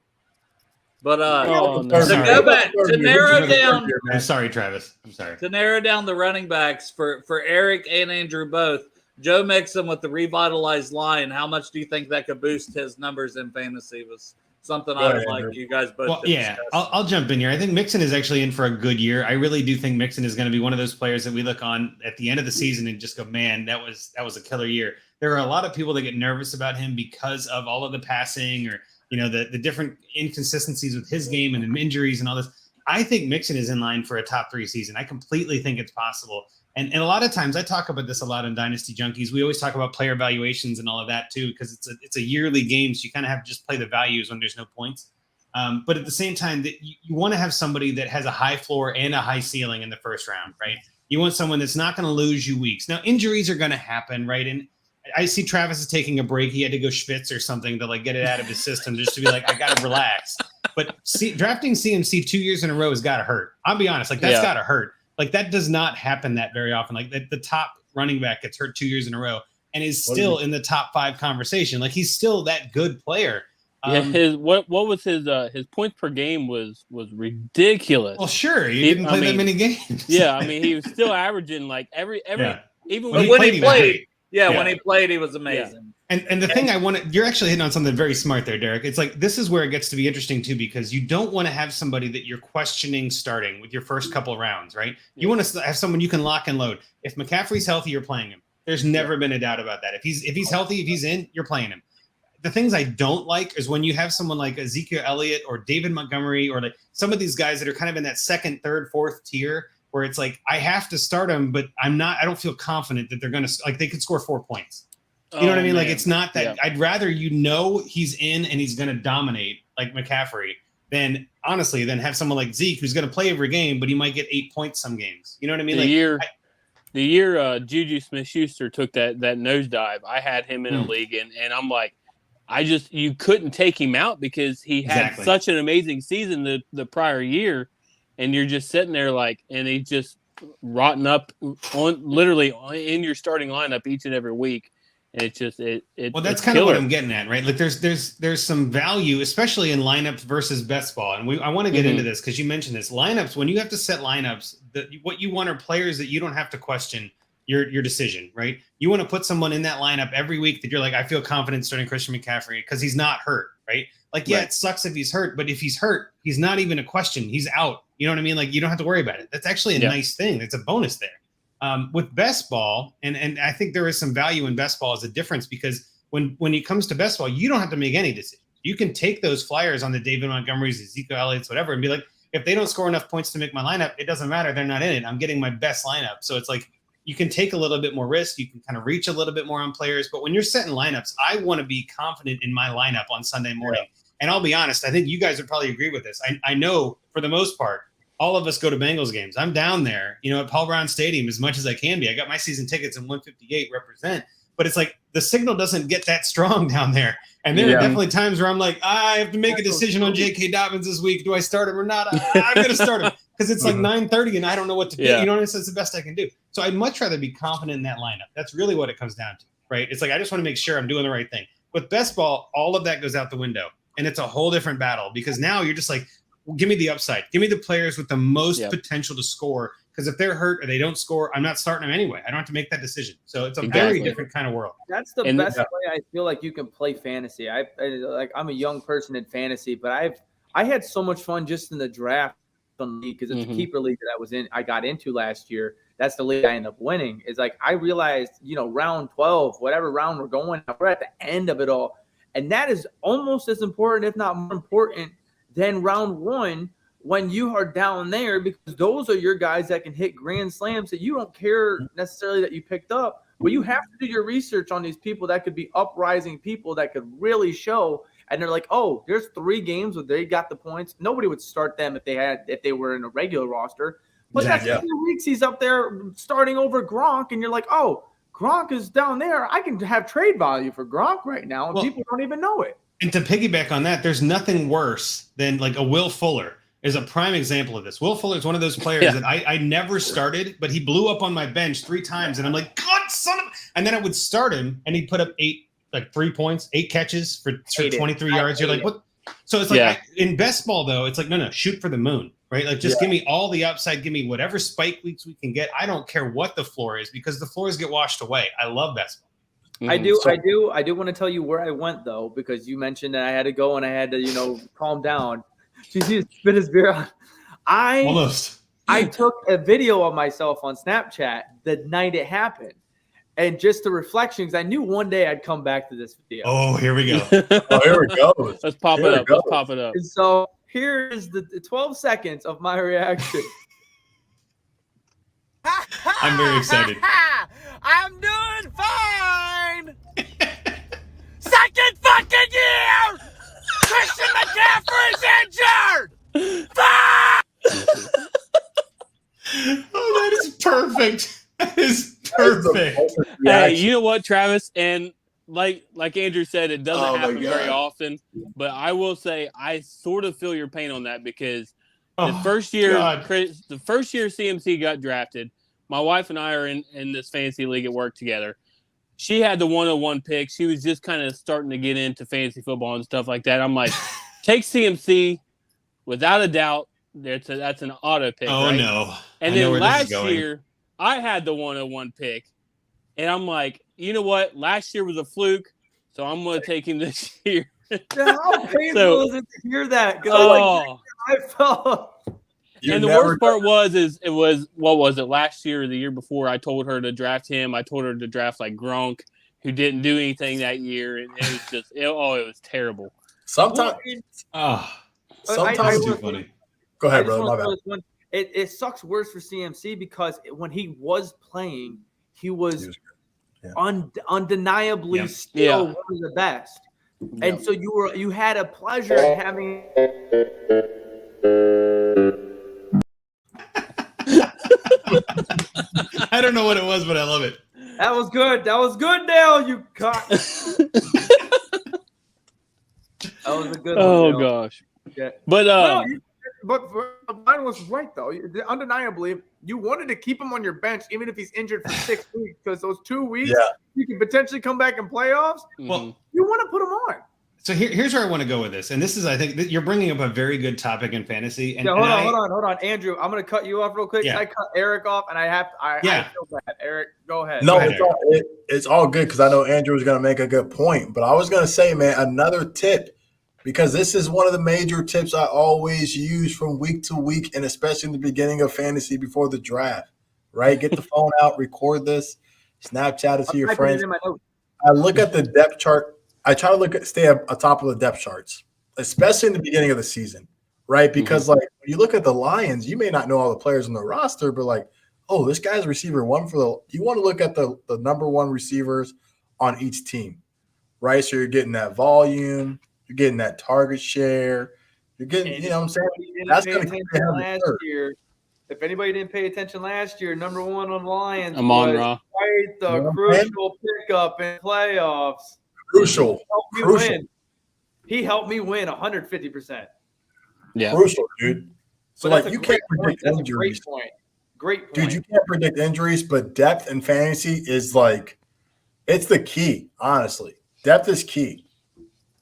But Oh, no. to go back to narrow down I'm sorry, Travis. I'm sorry. to narrow down the running backs for Eric and Andrew both. Joe Mixon with the revitalized line. How much do you think that could boost his numbers in fantasy? Was something I would like you guys both. Well, to yeah, discuss. I'll jump in here. I think Mixon is actually in for a good year. I really do think Mixon is going to be one of those players that we look on at the end of the season and just go, man, that was a killer year. There are a lot of people that get nervous about him because of all of the passing or the different inconsistencies with his game and the injuries and all this. I think Mixon is in line for a top 3 season. I completely think it's possible. And a lot of times I talk about this a lot on Dynasty Junkies. We always talk about player valuations and all of that too, because it's a yearly game. So you kind of have to just play the values when there's no points. But at the same time, that you want to have somebody that has a high floor and a high ceiling in the first round, right? You want someone that's not going to lose you weeks. Now, injuries are going to happen, right? And I see Travis is taking a break. He had to go schwitz or something to get it out of his system just to be I got to relax. But drafting CMC 2 years in a row has got to hurt. I'll be honest, that's got to hurt. That does not happen that very often. The top running back gets hurt 2 years in a row and is still in the top 5 conversation. He's still that good player. What was his points per game was ridiculous. Well, sure, he didn't play that many games. Yeah, he was still averaging every even when he played. When he played, he was amazing. And the thing you're actually hitting on something very smart there, Derek. It's this is where it gets to be interesting too, because you don't want to have somebody that you're questioning starting with your first couple of rounds, right? You want to have someone you can lock and load. If McCaffrey's healthy, you're playing him. There's never been a doubt about that. If he's healthy, if he's in, you're playing him. The things I don't like is when you have someone like Ezekiel Elliott or David Montgomery or some of these guys that are kind of in that second, third, fourth tier where it's I have to start them, but I don't feel confident that they're going to they could score 4 points. You know what I mean? Man. It's not that. Yeah. I'd rather he's in and he's going to dominate like McCaffrey than have someone like Zeke who's going to play every game, but he might get 8 points some games. You know what I mean? The year Juju Smith-Schuster took that nosedive, I had him in a league, and I'm you couldn't take him out because he had such an amazing season the prior year, and you're just sitting there and he's just rotting up literally in your starting lineup each and every week. And it's just well, that's kind of what I'm getting at, right? There's some value, especially in lineups versus best ball, and I want to get into this because you mentioned this lineups. When you have to set lineups, what you want are players that you don't have to question your decision, right? You want to put someone in that lineup every week that you're I feel confident starting Christian McCaffrey because he's not hurt, right? It sucks if he's hurt, but if he's hurt, he's not even a question. He's out. You know what I mean? You don't have to worry about it. That's actually a nice thing. It's a bonus there. With best ball, and I think there is some value in best ball as a difference because when it comes to best ball, you don't have to make any decision. You can take those flyers on the David Montgomerys, Ezekiel Elliott's, whatever, and be if they don't score enough points to make my lineup, it doesn't matter. They're not in it. I'm getting my best lineup. So it's you can take a little bit more risk. You can kind of reach a little bit more on players. But when you're setting lineups, I want to be confident in my lineup on Sunday morning. Yeah. And I'll be honest, I think you guys would probably agree with this. I know for the most part, all of us go to Bengals games. I'm down there, at Paul Brown Stadium as much as I can be. I got my season tickets in 158 represent, but it's the signal doesn't get that strong down there. And there are definitely times where I'm I have to make a decision on J.K. Dobbins this week. Do I start him or not? I'm going to start him because it's 9:30 and I don't know what to pick. You know what I mean? So it's the best I can do. So I'd much rather be confident in that lineup. That's really what it comes down to, right? It's I just want to make sure I'm doing the right thing. With best ball, all of that goes out the window. And it's a whole different battle because now you're just give me the upside. Give me the players with the most potential to score. Because if they're hurt or they don't score, I'm not starting them anyway. I don't have to make that decision. So it's a very different kind of world. That's the best way I feel you can play fantasy. I'm a young person in fantasy, but I had so much fun just in the draft because it's a keeper league that I got into last year. That's the league I ended up winning. Is I realized, round 12, whatever round we're going, we're at the end of it all. And that is almost as important, if not more important, than round 1 when you are down there, because those are your guys that can hit grand slams that you don't care necessarily that you picked up, but you have to do your research on these people that could be uprising people that could really show. And they're oh, there's 3 games where they got the points. Nobody would start them if they were in a regular roster. But that's 2 weeks he's up there starting over Gronk, and you're oh, Gronk is down there. I can have trade value for Gronk right now, and people don't even know it. And to piggyback on that, there's nothing worse than a Will Fuller is a prime example of this. Will Fuller is one of those players that I never started, but he blew up on my bench 3 times, and I'm God, son of. And then I would start him, and he'd put up 3 points, 8 catches for 23 yards. You're what? So it's in best ball though, it's no, shoot for the moon, right? Just give me all the upside, give me whatever spike weeks we can get. I don't care what the floor is because the floors get washed away. I love best ball. I do want to tell you where I went though, because you mentioned that I had to go and I had to, calm down. He spit his beer out. I took a video of myself on Snapchat the night it happened. and just the reflections. I knew one day I'd come back to this video. Oh, here we go. Oh, here we go. Let's pop Here it we up. go. Let's pop it up. And so here is the 12 seconds of my reaction. I'm very excited. I'm doing fine. Second fucking year. Christian McCaffrey's injured. Oh, that is perfect. That is perfect. Hey, you know what, Travis? And like Andrew said, it doesn't Oh, my happen very God. often. But I will say I sort of feel your pain on that because the Oh, first year God. CMC got drafted, my wife and I are in this fantasy league at work together. She had the 101 pick. She was just kind of starting to get into fantasy football and stuff like that. I'm like, take CMC without a doubt. That's an auto pick. Oh, right? no. And I know then where this is last going. year, I had the 101 pick. And I'm like, you know what? Last year was a fluke, so I'm going to take him this year. How painful So- is it to hear that? 'Cause Oh. I felt. And the worst part was what was it, last year or the year before, I told her to draft him. I told her to draft like Gronk, who didn't do anything that year. And it was just, it was terrible. Sometimes, Oh, sometimes too funny. go I ahead, just brother. wanna My throw bad. this one. It sucks worse for CMC because when he was playing, he was Yeah. undeniably Yeah. still Yeah. one of the best. Yeah. And so you had a pleasure in having. I don't know what it was, but I love it. That was good. That was good, Dale. You caught. That was a good one. Oh, Dale. gosh. Okay. But, No, but mine was right though. Undeniably, you wanted to keep him on your bench even if he's injured for 6 weeks because those 2 weeks Yeah. you can potentially come back in playoffs. Well, You want to put him on. so here's where I want to go with this. And this is, I think, that you're bringing up a very good topic in fantasy. And, Yeah, and hold on, Andrew. I'm gonna cut you off real quick. Yeah. I cut Eric off, and I feel bad. Eric, go ahead. No, Go ahead, it's all good because I know Andrew was going to make a good point. But I was going to say, man, another tip, because this is one of the major tips I always use from week to week, and especially in the beginning of fantasy before the draft, right? Get the phone out, record this, Snapchat it to your I put it friends. in my notes. I look at the depth chart. I try to stay on top of the depth charts, especially in the beginning of the season, right? Because like when you look at the Lions, you may not know all the players on the roster, but like, oh, this guy's receiver one for the. You want to look at the number one receivers on each team, right? So you're getting that volume, you're getting that target share, you're getting, And you know what I'm saying? if anybody That's didn't gonna pay keep attention you last hurt. year. If anybody didn't pay attention last year, number one on the Lions Amon was Ra. quite the You know what I'm crucial pickup in playoffs. Crucial, Helped me Crucial. win. He helped me win 150%. Yeah. crucial, dude. So But like that's a you great can't point. predict That's a injuries. great point. Great point. Dude, you can't predict injuries, but depth in fantasy is like it's the key, honestly. Depth is key.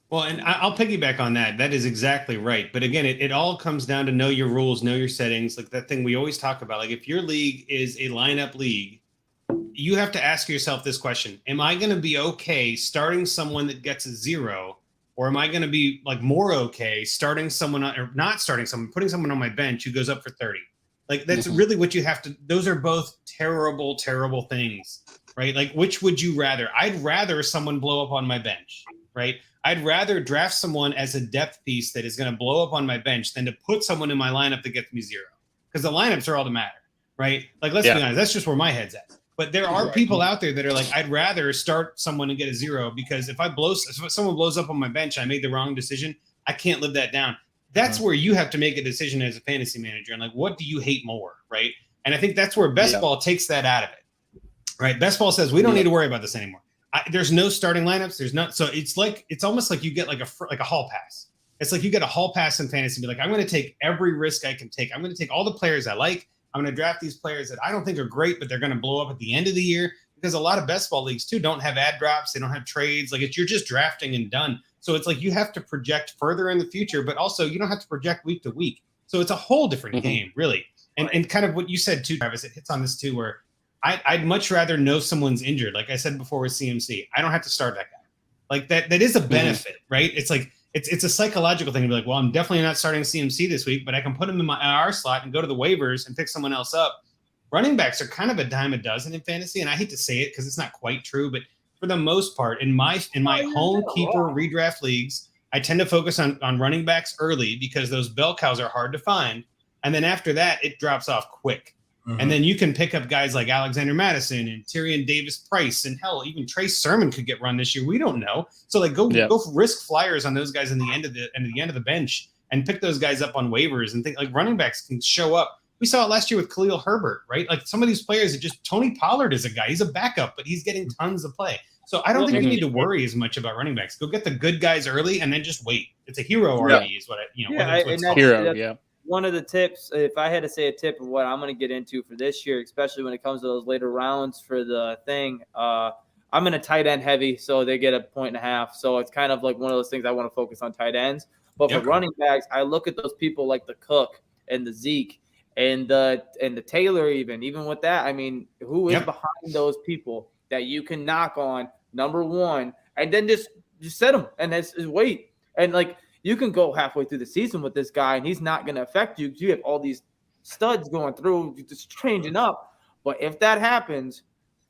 Well, and I'll piggyback on that. That is exactly right. But again, it all comes down to know your rules, know your settings. Like that thing we always talk about. Like if your league is a lineup league, you have to ask yourself this question. Am I going to be okay starting someone that gets a 0? Or am I going to be like more okay starting someone or not starting someone, putting someone on my bench who goes up for 30? Like that's really what you have to. Those are both terrible, terrible things, right? Like which would you rather? I'd rather someone blow up on my bench, right? I'd rather draft someone as a depth piece that is going to blow up on my bench than to put someone in my lineup that gets me 0. Because the lineups are all that matter, right? Like let's be honest, that's just where my head's at. But there are people out there that are like, I'd rather start someone and get a 0 because if someone blows up on my bench, I made the wrong decision. I can't live that down. That's where you have to make a decision as a fantasy manager. And like, what do you hate more, right? And I think that's where best ball takes that out of it, right? Best ball says we don't need to worry about this anymore. There's no starting lineups. There's not. So it's almost like you get like a hall pass. It's like you get a hall pass in fantasy. Be like, I'm going to take every risk I can take. I'm going to take all the players I like. I'm going to draft these players that I don't think are great, but they're going to blow up at the end of the year because a lot of best ball leagues too don't have ad drops. They don't have trades. Like you're just drafting and done. So it's like you have to project further in the future, but also you don't have to project week to week. So it's a whole different game, really. And kind of what you said too, Travis, it hits on this too, where I'd much rather know someone's injured. Like I said before with CMC, I don't have to start that guy. Like that is a benefit, right? It's like it's a psychological thing to be like, well, I'm definitely not starting CMC this week, but I can put him in my IR slot and go to the waivers and pick someone else up. running backs are kind of a dime a dozen in fantasy, and I hate to say it because it's not quite true, but for the most part, in my home keeper redraft leagues, I tend to focus on running backs early because those bell cows are hard to find, and then after that, it drops off quick. Mm-hmm. And then you can pick up guys like Alexander Madison and Tyrion Davis-Price, and hell, even Trey Sermon could get run this year. We don't know. So like go risk flyers on those guys in the end of the bench and pick those guys up on waivers and think like running backs can show up. We saw it last year with Khalil Herbert, right? Like some of these players are just Tony Pollard is a guy. He's a backup, but he's getting tons of play. So I don't think you need to worry as much about running backs. Go get the good guys early and then just wait. It's a hero RB is what hero. One of the tips, if I had to say a tip of what I'm going to get into for this year, especially when it comes to those later rounds for the thing, I'm in a tight end heavy, so they get 1.5 points. So it's kind of like one of those things I want to focus on tight ends. But for running backs, I look at those people like the Cook and the Zeke and the Taylor even with that. I mean, who is behind those people that you can knock on, number one, and then just set them and just wait. And like, you can go halfway through the season with this guy, and he's not going to affect you because you have all these studs going through, just changing up. But if that happens,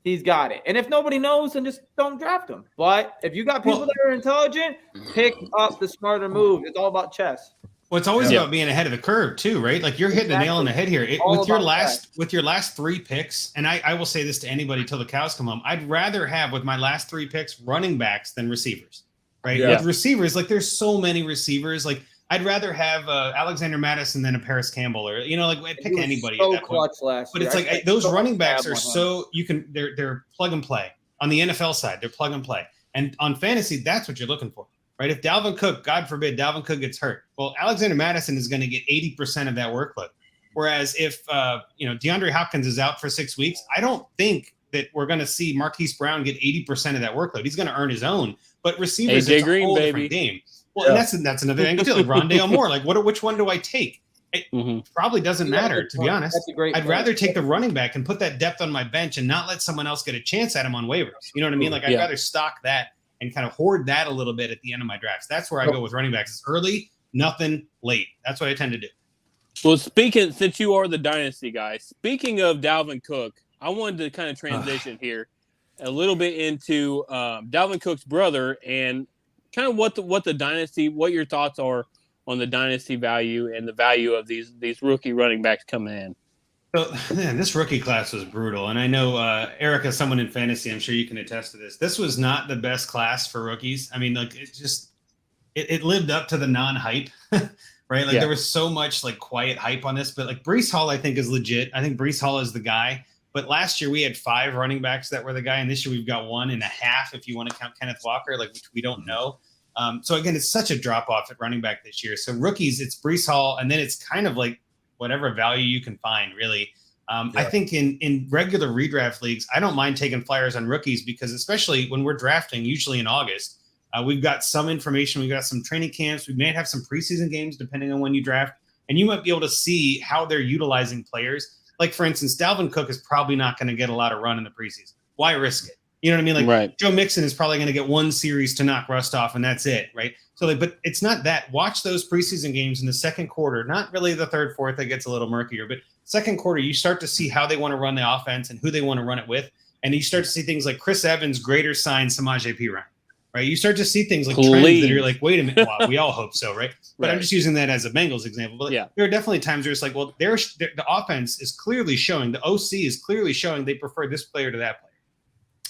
he's got it. And if nobody knows, then just don't draft him. But if you got people that are intelligent, pick up the smarter move. It's all about chess. Well, it's always about being ahead of the curve too, right? Like you're hitting the nail on the head here. With your last 3 picks, and I will say this to anybody till the cows come home, I'd rather have with my last 3 picks running backs than receivers. Right. Yeah. With receivers, like there's so many receivers. Like I'd rather have Alexander Madison than a Paris Campbell, or like pick anybody. So clutch last but year. It's like those running backs are so they're plug and play. On the NFL side, they're plug and play, and on fantasy, that's what you're looking for, right? If Dalvin Cook, God forbid, Dalvin Cook gets hurt, well, Alexander Madison is going to get 80% of that workload. Whereas if DeAndre Hopkins is out for 6 weeks, I don't think that we're going to see Marquise Brown get 80% of that workload. He's going to earn his own. But receivers, it's a whole different game. Well, and that's another angle too. Like Rondale Moore, like which one do I take? It probably doesn't matter, to be honest. That's a great I'd point. rather take the running back and put that depth on my bench and not let someone else get a chance at him on waivers. You know what I mean? Like I'd rather stock that and kind of hoard that a little bit at the end of my drafts. That's where I go with running backs. It's early, nothing late. That's what I tend to do. Well, since you are the Dynasty guy, speaking of Dalvin Cook, I wanted to kind of transition here a little bit into Dalvin Cook's brother and kind of what the Dynasty, what your thoughts are on the Dynasty value and the value of these rookie running backs coming in. So, man, this rookie class was brutal. And I know, Erica, someone in fantasy, I'm sure you can attest to this. This was not the best class for rookies. I mean, like it lived up to the non-hype, right? Like there was so much like quiet hype on this, but like Breece Hall, I think is legit. I think Breece Hall is the guy. But last year we had 5 running backs that were the guy, and this year we've got 1.5 if you want to count Kenneth Walker, like which we don't know. So again, it's such a drop off at running back this year. So rookies, it's Breece Hall, and then it's kind of like whatever value you can find, really. I think in regular redraft leagues, I don't mind taking flyers on rookies because especially when we're drafting, usually in August, we've got some information, we've got some training camps, we may have some preseason games depending on when you draft, and you might be able to see how they're utilizing players. Like, for instance, Dalvin Cook is probably not going to get a lot of run in the preseason. Why risk it? You know what I mean? Like Joe Mixon is probably going to get 1 series to knock rust off, and that's it, right? So, but it's not that. Watch those preseason games in the second quarter, not really the third, fourth that gets a little murkier, but second quarter, you start to see how they want to run the offense and who they want to run it with. And you start to see things like Chris Evans greater sign Samaje Perine, right? You start to see things like trends that are like, wait a minute, well, we all hope so, right? But I'm just using that as a Bengals example. But there are definitely times where it's like, well, the offense is clearly showing, the OC is clearly showing they prefer this player to that player.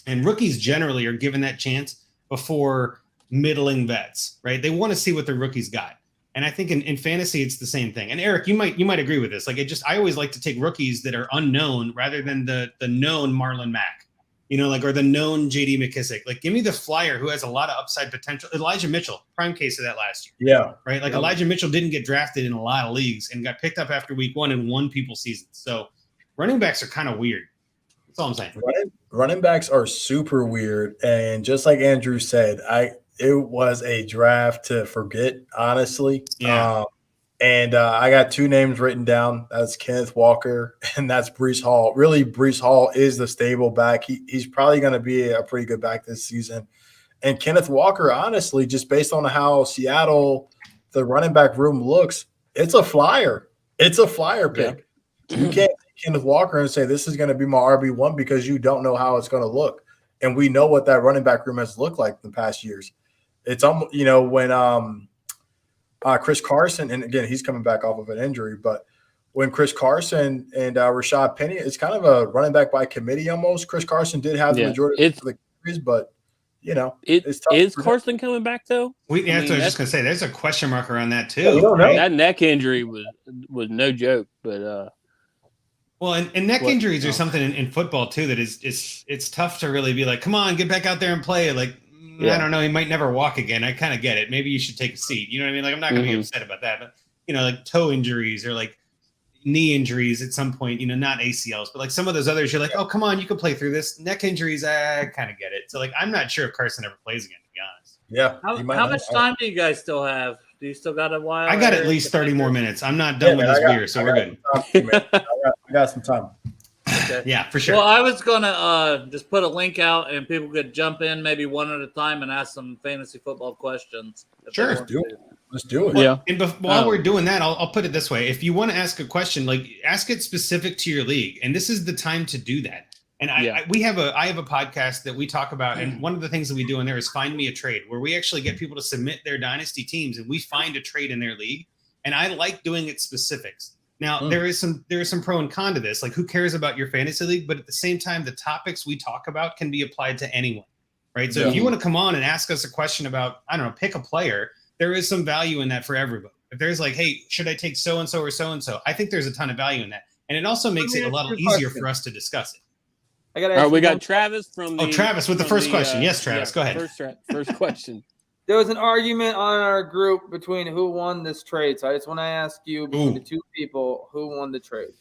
And rookies generally are given that chance before middling vets, right? They want to see what their rookies got. And I think in fantasy, it's the same thing. And Eric, you might agree with this. Like I always like to take rookies that are unknown rather than the known Marlon Mack, or the known JD McKissick. Like give me the flyer who has a lot of upside potential. Elijah Mitchell, prime case of that last year. Yeah. Right. Like Elijah Mitchell didn't get drafted in a lot of leagues and got picked up after week 1 and won people's seasons. So running backs are kind of weird. That's all I'm saying. Running backs are super weird. And just like Andrew said, it was a draft to forget, honestly. Yeah. I got 2 names written down. That's Kenneth Walker and that's Breece Hall. Really, Breece Hall is the stable back. He's probably going to be a pretty good back this season. And Kenneth Walker, honestly, just based on how Seattle, the running back room looks, it's a flyer. It's a flyer pick. You Kenneth Walker and say this is going to be my RB1 because you don't know how it's going to look, and we know what that running back room has looked like in the past years. It's almost when Chris Carson, and again he's coming back off of an injury, but when Chris Carson and Rashad Penny, it's kind of a running back by committee almost. Chris Carson did have the majority of the carries, but it's tough. Is Carson coming back though? I was just gonna say there's a question mark around that too. We don't know. That neck injury was no joke, but well, and neck injuries are something in football too that it's tough to really be like, come on, get back out there and play. Like, I don't know, he might never walk again. I kind of get it. Maybe you should take a seat. You know what I mean? Like, I'm not gonna be upset about that, but like toe injuries or like knee injuries at some point, not ACLs, but like some of those others, you're like, oh, come on, you can play through this. Neck injuries, I kind of get it. So like, I'm not sure if Carson ever plays again, to be honest. Yeah. How much time do you guys still have? Do you still got a while? I got at least 30 more minutes. I'm not done with this beer, so we're good. I got some time. Okay. Yeah, for sure. Well, I was gonna just put a link out, and people could jump in maybe one at a time and ask some fantasy football questions. Sure. Let's do it. Well, and while we're doing that, I'll put it this way. If you want to ask a question, like ask it specific to your league. And this is the time to do that. And I have a podcast that we talk about. And one of the things that we do in there is Find Me a Trade, where we actually get people to submit their dynasty teams and we find a trade in their league. And I like doing it specifics. Now, there is some pro and con to this. Like, who cares about your fantasy league? But at the same time, the topics we talk about can be applied to anyone, right? So if you want to come on and ask us a question about, I don't know, pick a player, there is some value in that for everybody. If there's like, hey, should I take so-and-so or so-and-so? I think there's a ton of value in that. And it also makes it a lot easier for us to discuss it. All right, we got Travis from Travis with the first question. Yes, Travis, go ahead. First question. There was an argument on our group between who won this trade. So I just want to ask you, between the two people, who won the trade?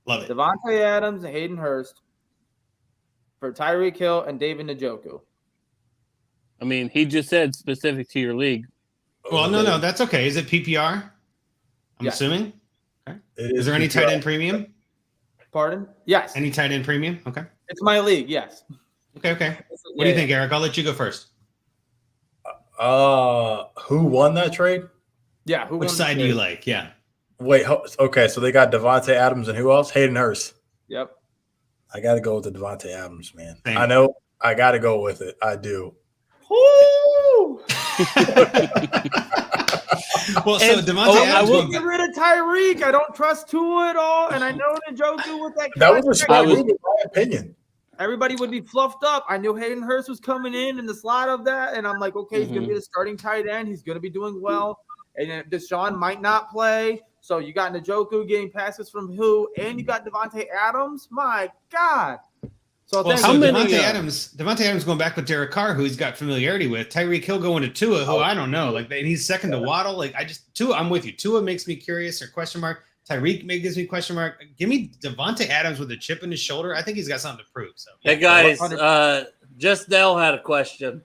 Love it. Devontae Adams and Hayden Hurst for Tyreek Hill and David Njoku. I mean, he just said specific to your league. Well, no, that's okay. Is it PPR? I'm assuming. Okay. Is there any tight end premium? Pardon? Yes. Any tight end premium? Okay. It's my league, yes. Okay. What do you think, Eric? I'll let you go first. Who won that trade? Yeah. Which side do you like? Yeah. Wait. Okay. So they got Devontae Adams and who else? Hayden Hurst. Yep. I got to go with the Devontae Adams, man. Same. I know. I got to go with it. I do. Woo! Well, so Devontae Adams will get rid of Tyreek. I don't trust Tua at all, and I know Njoku with that. That was a smart move, in my opinion. Everybody would be fluffed up. I knew Hayden Hurst was coming in the slot of that, and I'm like, okay, he's going to be the starting tight end. He's going to be doing well, and then Deshaun might not play. So you got Njoku getting passes from who, and you got Devontae Adams. My God. So Devontae Adams going back with Derek Carr, who he's got familiarity with. Tyreek Hill going to Tua, who I don't know. Like, and he's second to Waddle. Like, Tua, I'm with you. Tua makes me curious or question mark. Tyreek gives me question mark. Give me Devontae Adams with a chip in his shoulder. I think he's got something to prove. So, hey guys, Just Dell had a question.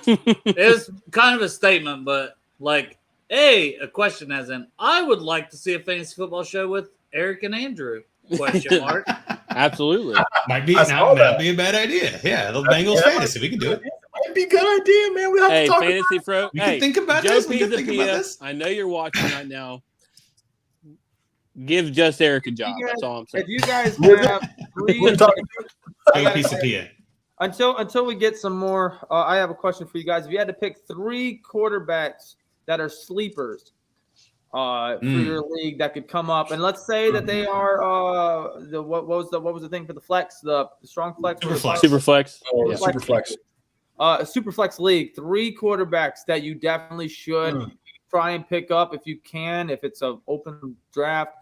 It was kind of a statement, but like, a question as in, I would like to see a fantasy football show with Eric and Andrew. Question mark. Absolutely. Might be that'd be a bad idea. Yeah, the Bengals fantasy. We can do it. Might be a good idea, man. We have to talk fantasy about We can think about this. We can think about this. I know you're watching right now. Give just Eric a job. That's all I'm saying. If you guys have piece of Pia. Until we get some more, I have a question for you guys. If you had to pick 3 quarterbacks that are sleepers for your league that could come up, and let's say that they are what was the thing for the flex, the strong flex, super flex, super flex league, 3 quarterbacks that you definitely should try and pick up if you can, if it's an open draft.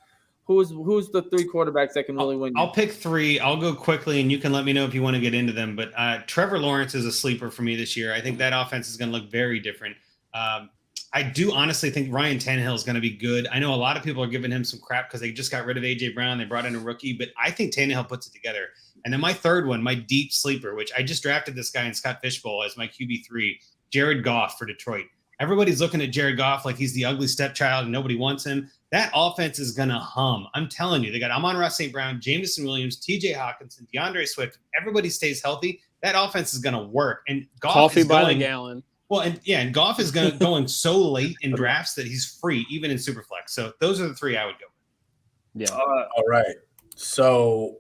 Who's the 3 quarterbacks that can really win? I'll pick 3. I'll go quickly, and you can let me know if you want to get into them. But Trevor Lawrence is a sleeper for me this year. I think that offense is going to look very different. I do honestly think Ryan Tannehill is going to be good. I know a lot of people are giving him some crap because they just got rid of A.J. Brown. They brought in a rookie, but I think Tannehill puts it together. And then my third one, my deep sleeper, which I just drafted this guy in Scott Fishbowl as my QB3, Jared Goff for Detroit. Everybody's looking at Jared Goff like he's the ugly stepchild and nobody wants him. That offense is going to hum. I'm telling you, they got Amon-Ra St. Brown, Jameson Williams, TJ Hawkinson, DeAndre Swift. Everybody stays healthy. That offense is going to work. And Goff coffee is by going, the gallon. Well, and Goff is going so late in drafts that he's free, even in Superflex. So those are the 3 I would go with. Yeah. All right. So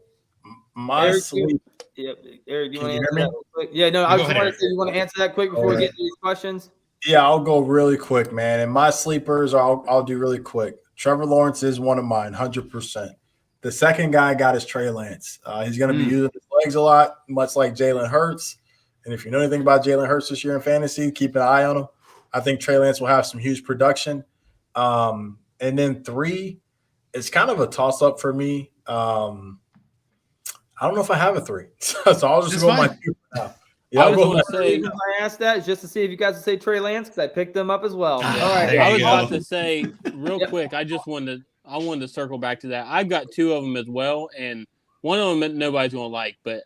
my Eric, sleep. Eric, do you Can want to you answer hear that me? real quick? Yeah, no, I Go just ahead, wanted Eric. to say, you want to answer that quick before we get to these questions? Yeah, I'll go really quick, man. And my sleepers, I'll do really quick. Trevor Lawrence is one of mine, 100%. The second guy I got is Trey Lance. He's going to be using his legs a lot, much like Jalen Hurts. And if you know anything about Jalen Hurts this year in fantasy, keep an eye on him. I think Trey Lance will have some huge production. And then 3, it's kind of a toss-up for me. I don't know if I have a 3. So I'll just That's go my fine. 2 for now. Yeah, I I'll was go going my to say, I asked that just to see if you guys would say Trey Lance because I picked them up as well. Ah, All right. there I you was go. about to say real Yep. quick. I wanted to circle back to that. I've got 2 of them as well, and one of them nobody's going to like, but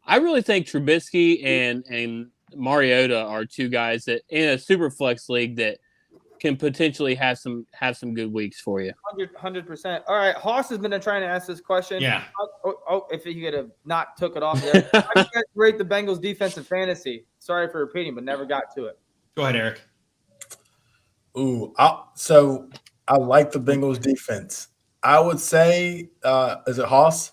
I really think Trubisky and Mariota are 2 guys that in a super flex league that can potentially have some good weeks for you. 100%. All right. Hoss has been trying to ask this question. Yeah. If he could have not took it off there. How do you guys rate the Bengals defense in fantasy? Sorry for repeating, but never got to it. Go ahead, Eric. Ooh, so I like the Bengals defense. I would say, is it Hoss?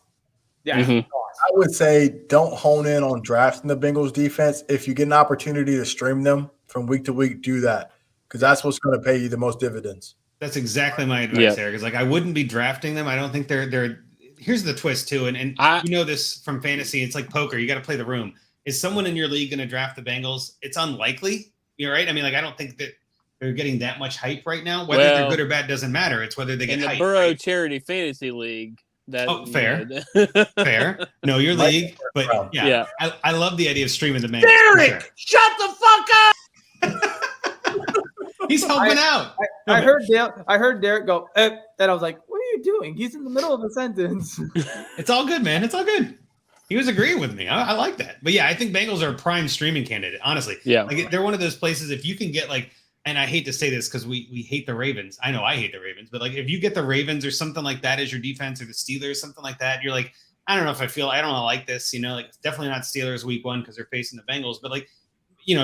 Yeah. Mhm. I would say don't hone in on drafting the Bengals defense. If you get an opportunity to stream them from week to week, do that because that's what's going to pay you the most dividends. That's exactly my advice, Yep. Eric. Is like I wouldn't be drafting them. I don't think they're. Here's the twist too, and you know this from fantasy. It's like poker. You got to play the room. Is someone in your league going to draft the Bengals? It's unlikely. You're right. I mean, like I don't think that they're getting that much hype right now. Whether they're Well, good or bad doesn't matter. It's whether they get In the hype. Burrow Right? Charity Fantasy League, that fair. you know, Fair. Know your Like league, but yeah, Yeah. I love the idea of streaming the Bengals. for Derek, sure. shut the fuck up. He's helping out. I heard Derek go, and I was like, what are you doing? He's in the middle of a sentence. It's all good, man. It's all good. He was agreeing with me. I like that. But yeah, I think Bengals are a prime streaming candidate, honestly. Yeah. Like they're one of those places, if you can get like, and I hate to say this because we hate the Ravens. I know I hate the Ravens, but like if you get the Ravens or something like that as your defense or the Steelers, something like that, you're like, I don't know if I don't like this, like it's definitely not Steelers week 1 because they're facing the Bengals, but like,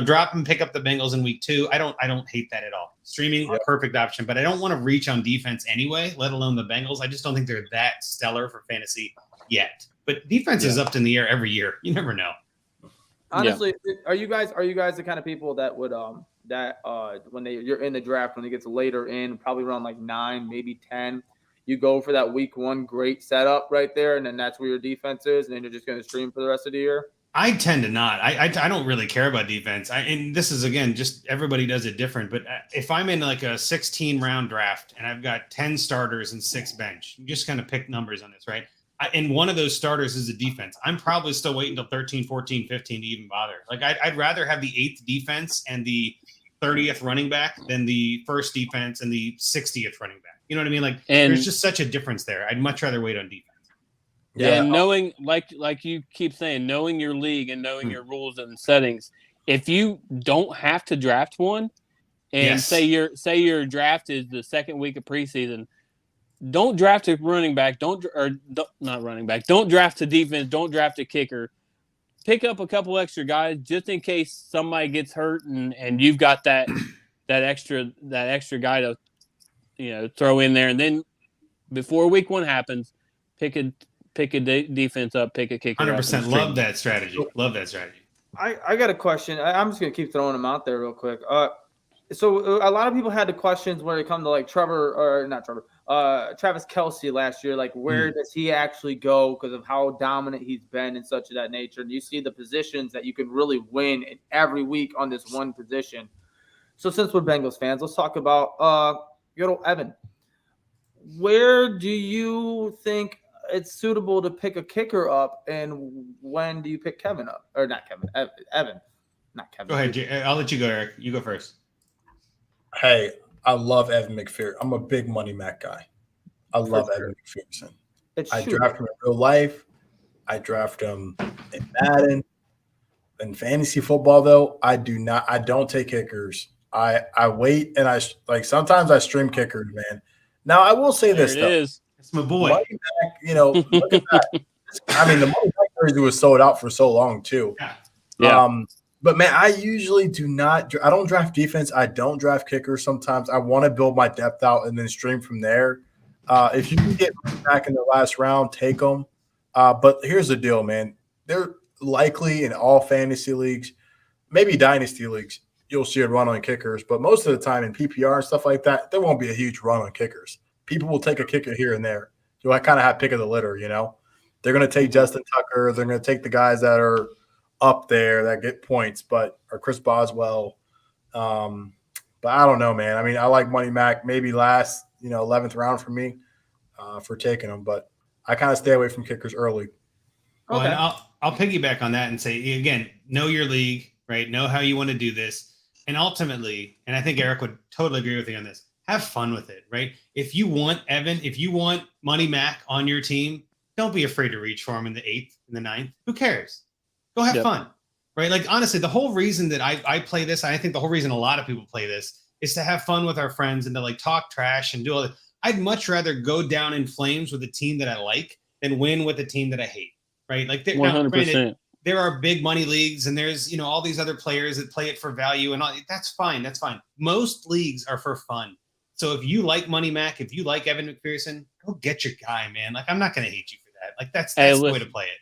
drop and pick up the Bengals in week 2. I don't hate that at all. Streaming, a perfect option, but I don't want to reach on defense anyway, let alone the Bengals. I just don't think they're that stellar for fantasy yet. But defense is up in the air every year. You never know. Honestly, are you guys the kind of people that would when you're in the draft, when it gets later in, probably around like 9, maybe 10, you go for that week 1 great setup right there, and then that's where your defense is, and then you're just going to stream for the rest of the year? I tend to not. I don't really care about defense. And this is, again, just everybody does it different. But if I'm in like a 16-round draft and I've got 10 starters and 6 bench, you just kind of pick numbers on this, right? And one of those starters is a defense. I'm probably still waiting until 13, 14, 15 to even bother. Like I'd rather have the 8th defense and the 30th running back than the 1st defense and the 60th running back. You know what I mean? Like there's just such a difference there. I'd much rather wait on defense. Yeah, and knowing, like you keep saying, knowing your league and knowing your rules and settings. If you don't have to draft one, and say your draft is the 2nd week of preseason, don't draft a running back. Don't draft a defense. Don't draft a kicker. Pick up a couple extra guys just in case somebody gets hurt, and you've got that extra guy to throw in there, and then before week 1 happens, pick a defense up, pick a kicker 100% love that strategy. Love that strategy. I got a question. I'm just going to keep throwing them out there real quick. So a lot of people had the questions when it comes to like Travis Kelce last year. Like, where does he actually go because of how dominant he's been and such of that nature? And you see the positions that you can really win in every week on this one position. So since we're Bengals fans, let's talk about good old Evan. Where do you think it's suitable to pick a kicker up, and when do you pick Kevin up? Or not Kevin, Evan. Not Kevin. Go ahead. I'll let you go, Eric. You go first. Hey, I love Evan McPherson. I'm a big Money Mac guy. I love Evan McPherson. I draft him in real life. I draft him in Madden. In fantasy football, though, I don't take kickers. I wait, and sometimes I stream kickers, man. Now I will say this though. It's my boy. Money Mac, look at that. I mean, the Money Mac jersey was sold out for so long too. Yeah. But man, I usually I don't draft defense. I don't draft kickers. Sometimes I want to build my depth out and then stream from there. If you can get back in the last round, take them. But here's the deal, man. They're likely in all fantasy leagues, maybe dynasty leagues, you'll see a run on kickers. But most of the time in PPR and stuff like that, there won't be a huge run on kickers. People will take a kicker here and there. You'll kind of have pick of the litter, you know. They're going to take Justin Tucker. They're going to take the guys that are up there that get points, or Chris Boswell. But I don't know, man. I mean, I like Money Mac maybe last, 11th round for me for taking them, but I kind of stay away from kickers early. Well, and I'll piggyback on that and say, again, know your league, right? Know how you want to do this. And ultimately, and I think Eric would totally agree with you on this, have fun with it, right? If you want Money Mac on your team, don't be afraid to reach for him in the 8th, in the 9th. Who cares? Go have fun, right? Like, honestly, the whole reason that I play this, I think the whole reason a lot of people play this is to have fun with our friends and to like talk trash and do all that. I'd much rather go down in flames with a team that I like than win with a team that I hate, right? Like 100%. There are big money leagues and there's, all these other players that play it for value and all. That's fine. That's fine. Most leagues are for fun. So if you like Money Mac, if you like Evan McPherson, go get your guy, man. Like, I'm not going to hate you for that. Like, that's the way to play it.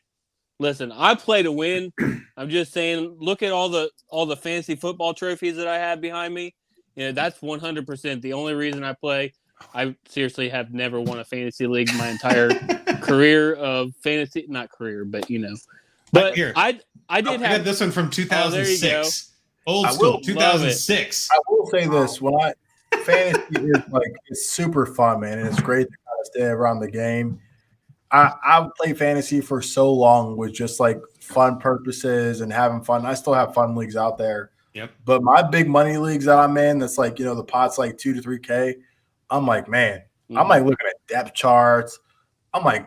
Listen, I play to win. I'm just saying, look at all the fantasy football trophies that I have behind me. That's 100% the only reason I play. I seriously have never won a fantasy league my entire career of fantasy. Not career, but But here, I did have this one from 2006. Old school, 2006. I will say this: fantasy it's super fun, man, and it's great to kind of stay around the game. I played fantasy for so long with just like fun purposes and having fun. I still have fun leagues out there. Yep. But my big money leagues that I'm in, that's like, the pot's like 2 to 3K. I'm like, man, I'm like looking at depth charts. I'm like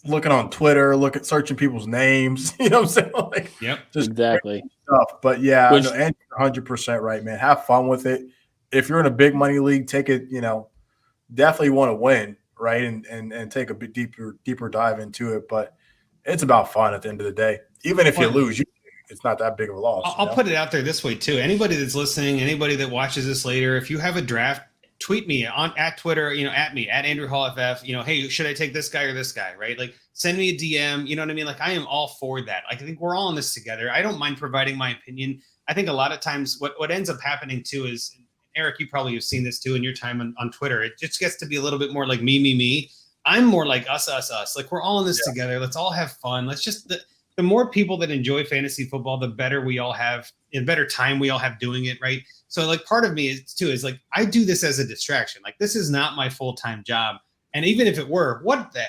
looking on Twitter, searching people's names. You know what I'm saying? Like, just exactly stuff. But yeah, and you're 100% right, man. Have fun with it. If you're in a big money league, take it, definitely want to win, right? And take a bit deeper dive into it. But it's about fun at the end of the day. Even if you lose, it's not that big of a loss. I'll put it out there this way too. Anybody that's listening, anybody that watches this later, if you have a draft, tweet me at Twitter, at me, at Andrew Hall FF, hey, should I take this guy or this guy, right? Like, send me a DM, you know what I mean? Like, I am all for that. Like, I think we're all in this together. I don't mind providing my opinion. I think a lot of times what ends up happening too is, Eric, you probably have seen this too in your time on Twitter. It just gets to be a little bit more like me. I'm more like us. Like, we're all in this together. Let's all have fun. Let's just, the more people that enjoy fantasy football, the better we all have, the better time we all have doing it, right? So like part of me is like, I do this as a distraction. Like, this is not my full-time job. And even if it were,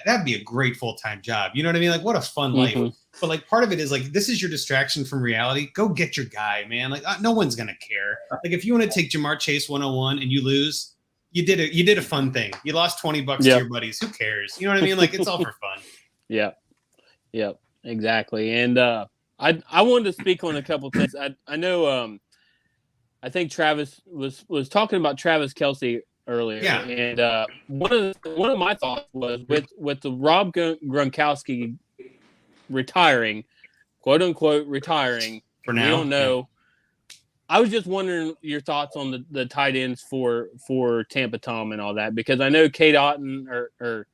that'd be a great full-time job. You know what I mean? Like, what a fun life. But like part of it is like, this is your distraction from reality. Go get your guy, man. Like, no one's going to care. Like, if you want to take Jamar Chase 101 and you lose, you did a fun thing. You lost $20 to your buddies. Who cares? You know what I mean? Like, it's all for fun. Yeah. Exactly. And I wanted to speak on a couple things. I know I think Travis was talking about Travis Kelce earlier. Yeah. And one of my thoughts was with the Rob Gronkowski retiring, quote unquote retiring. For now. We don't know. I was just wondering your thoughts on the tight ends for Tampa Tom and all that, because I know Kate Otten or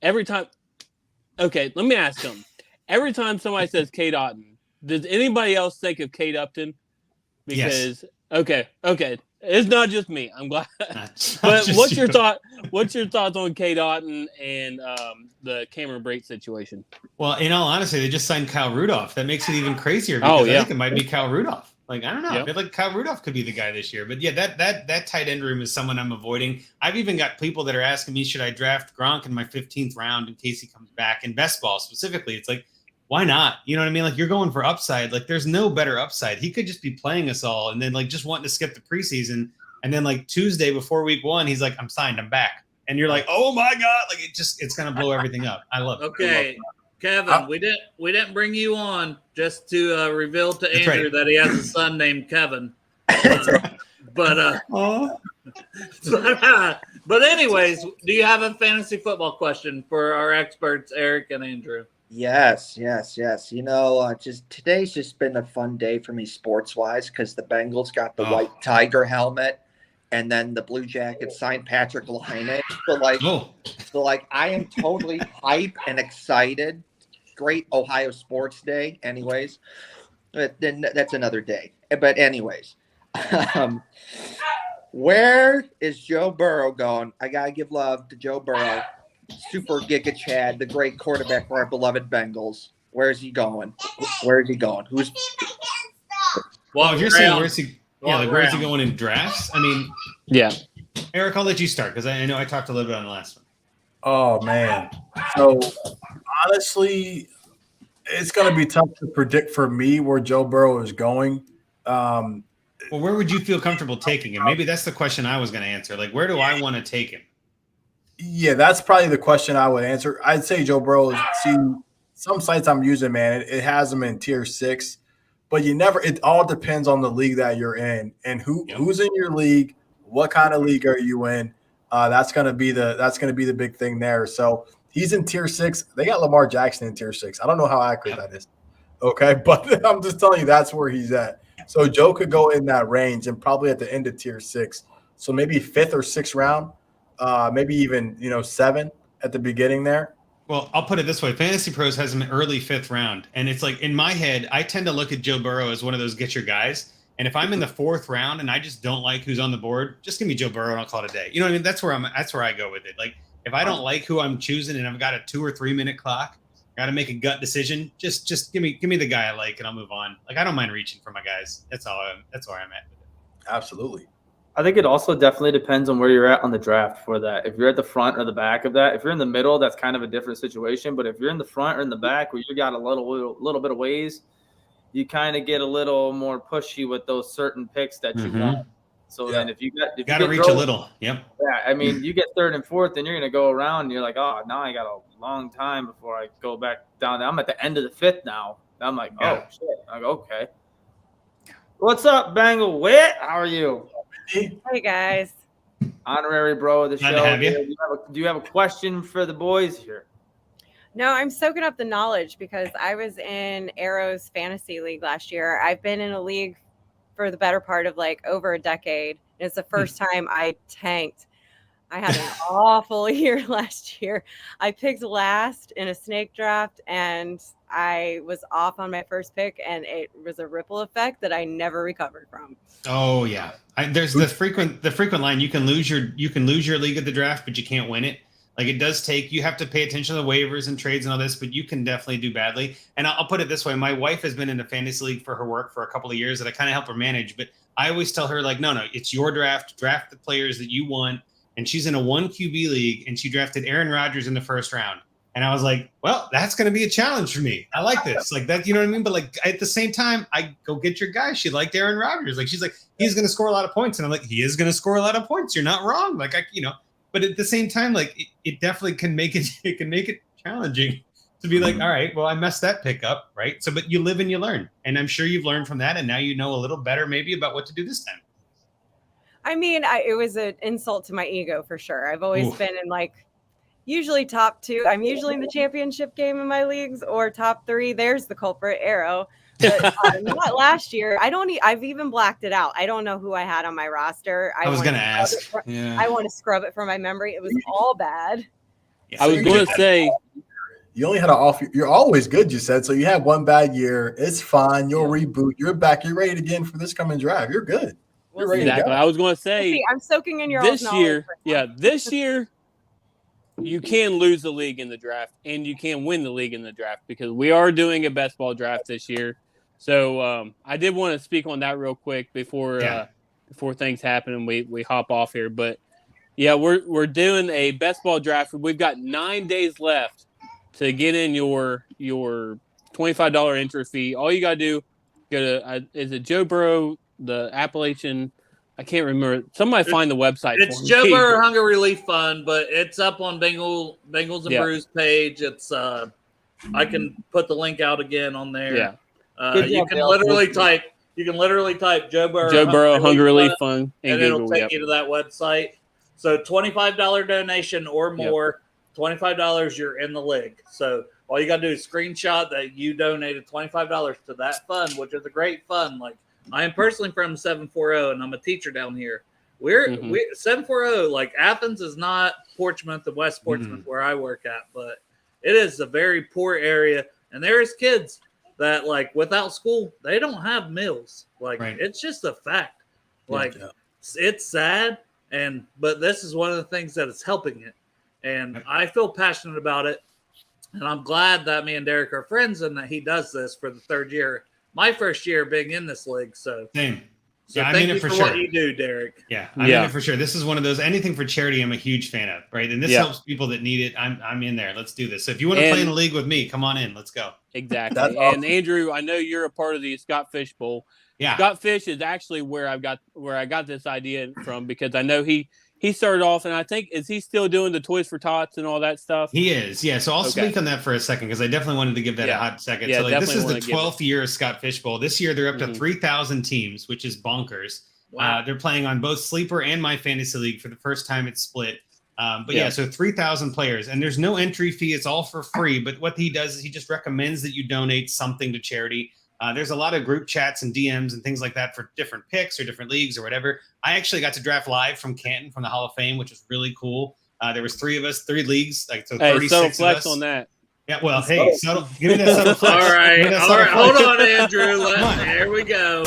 every time. Okay, let me ask him. Every time somebody says Kate Otten, does anybody else think of Kate Upton? Because okay, it's not just me. I'm glad. But what's your thought? What's your thoughts on Kate Otten and the Cameron Brate situation? Well, in all honesty, they just signed Kyle Rudolph. That makes it even crazier because I think it might be Kyle Rudolph. Like, I don't know. I feel like Kyle Rudolph could be the guy this year. But yeah, that tight end room is someone I'm avoiding. I've even got people that are asking me, should I draft Gronk in my 15th round in case he comes back? In best ball specifically, it's like, why not? You know what I mean? Like, you're going for upside. Like, there's no better upside. He could just be playing us all and then like just wanting to skip the preseason. And then like Tuesday before week 1, he's like, I'm signed, I'm back. And you're like, oh my God. Like, it's going to blow everything up. I love it. Okay. Kevin, we didn't bring you on just to reveal to Andrew that he has a son named Kevin. But anyways, do you have a fantasy football question for our experts, Eric and Andrew? Yes. Today's just been a fun day for me sports-wise because the Bengals got the white tiger helmet, and then the Blue Jackets signed Patrick Laine. So I am totally hype and excited. Great Ohio sports day, anyways. But then that's another day. But anyways, where is Joe Burrow going? I gotta give love to Joe Burrow, Super Giga Chad, the great quarterback for our beloved Bengals. Where is he going? Where is he going? Who's? Well, if you're saying where's he? Yeah, like where's he going in drafts? I mean, yeah. Eric, I'll let you start because I know I talked a little bit on the last one. Oh man. So honestly, it's going to be tough to predict for me where Joe Burrow is going. Well, where would you feel comfortable taking him? Maybe that's the question I was going to answer. Like, where do I want to take him? Yeah, that's probably the question I would answer. I'd say Joe Burrow. See, some sites I'm using, man, it has him in tier 6, but it all depends on the league that you're in and who's in your league, what kind of league are you in. That's going to be the big thing there. So he's in tier 6. They got Lamar Jackson in tier 6. I don't know how accurate that is. Okay, but I'm just telling you that's where he's at. So Joe could go in that range and probably at the end of tier 6. So maybe 5th or 6th round, maybe even 7 at the beginning there. Well, I'll put it this way. FantasyPros has him early 5th round. And it's like in my head, I tend to look at Joe Burrow as one of those get your guys. And if I'm in the 4th round and I just don't like who's on the board, just give me Joe Burrow and I'll call it a day. You know what I mean? That's where I go with it. Like if I don't like who I'm choosing and I've got a 2 or 3 minute clock, got to make a gut decision. Just give me the guy I like and I'll move on. Like I don't mind reaching for my guys. That's where I'm at with it. Absolutely. I think it also definitely depends on where you're at on the draft for that. If you're at the front or the back of that, if you're in the middle, that's kind of a different situation. But if you're in the front or in the back where you got a little bit of ways, you kind of get a little more pushy with those certain picks that you want. So then if you got to reach a little. Yep. Yeah, I mean, you get 3rd and 4th, and you're going to go around, and you're like, oh, now I got a long time before I go back down. I'm at the end of the 5th now. I'm like, oh, shit. I go, okay. What's up, Bengal Wit? How are you? Hey, guys. Honorary bro of the Glad show. to have you. Do you have a question for the boys here? No, I'm soaking up the knowledge because I was in Arrow's fantasy league last year. I've been in a league for the better part of like over a decade. It's the first time I tanked. I had an awful year last year. I picked last in a snake draft and I was off on my first pick and it was a ripple effect that I never recovered from. Oh yeah. There's the frequent line. You can lose your league at the draft, but you can't win it. Like it does take, you have to pay attention to the waivers and trades and all this, but you can definitely do badly. And I'll put it this way. My wife has been in a fantasy league for her work for a couple of years that I kind of help her manage, but I always tell her like, no, it's your draft the players that you want. And she's in a 1 QB league and she drafted Aaron Rodgers in the 1st round. And I was like, well, that's going to be a challenge for me. I like this. Like that, you know what I mean? But like at the same time, I go get your guy. She liked Aaron Rodgers. Like she's like, he's going to score a lot of points. And I'm like, he is going to score a lot of points. You're not wrong. Like but at the same time, like it definitely can make it challenging to be like, all right, well, I messed that pick up, right? So, but you live and you learn. And I'm sure you've learned from that. And now you know a little better maybe about what to do this time. I mean, it was an insult to my ego for sure. I've always been in like usually top 2. I'm usually in the championship game in my leagues or top 3. There's the culprit, Arrow. But not last year. I've even blacked it out. I don't know who I had on my roster. I was going to ask. I want to scrub it from my memory. It was all bad. I was going to say. You only had an off. You're always good, you said. So you had one bad year. It's fine. You'll reboot. You're back. You're ready again for this coming drive. You're good. You're ready exactly. to go. I was going to say. See, I'm soaking in your this year. Yeah, this year. You can lose the league in the draft, and you can win the league in the draft because we are doing a best ball draft this year. So I did want to speak on that real quick before things happen and we hop off here. But yeah, we're doing a best ball draft. We've got 9 days left to get in your $25 entry fee. All you gotta do, is it Joe Burrow, the Appalachian? I can't remember. Somebody find the website. It's for me. Joe Burrow Hunger Relief Fund, but it's up on Bengals and Brews page. It's I can put the link out again on there. Yeah. You can literally type Joe Burrow Hunger Relief Fund and it'll take you to that website. So $25 donation or more, $25, you're in the league. So all you got to do is screenshot that you donated $25 to that fund, which is a great fund. Like I am personally from 740 and I'm a teacher down here. we're 740. Like Athens is not Portsmouth, the West Portsmouth where I work at, but it is a very poor area, and there's kids that like without school they don't have meals. Like it's just a fact. Like it's sad, but this is one of the things that is helping it, and I feel passionate about it. And I'm glad that me and Derek are friends and that he does this for the third year. My first year being in this league. So same. So yeah, thank you for what you do, Derek. Yeah, I'm in it for sure. This is one of those, anything for charity I'm a huge fan of, right? And this helps people that need it. I'm in there. Let's do this. So if you want to play in a league with me, come on in. Let's go. Exactly. And Andrew, I know you're a part of the Scott Fish Bowl. Yeah. Scott Fish is actually where I got this idea from, because I know he started off, and I think, is he still doing the Toys for Tots and all that stuff? He is, yeah. So I'll speak on that for a second, because I definitely wanted to give that a hot second. So this is the 12th year of Scott Fish Bowl. This year they're up to 3,000 teams, which is bonkers. Wow. They're playing on both Sleeper and My Fantasy League for the first time it's split. But so 3,000 players, and there's no entry fee. It's all for free. But what he does is he just recommends that you donate something to charity. There's a lot of group chats and DMs and things like that for different picks or different leagues or whatever. I actually got to draft live from Canton, from the Hall of Fame, which was really cool. There was 3 of us, 3 leagues, like so 36 subtle of flex us. on that. Yeah, well, hey, subtle, give me that subtle flex. All right, hold on, Andrew. There we go.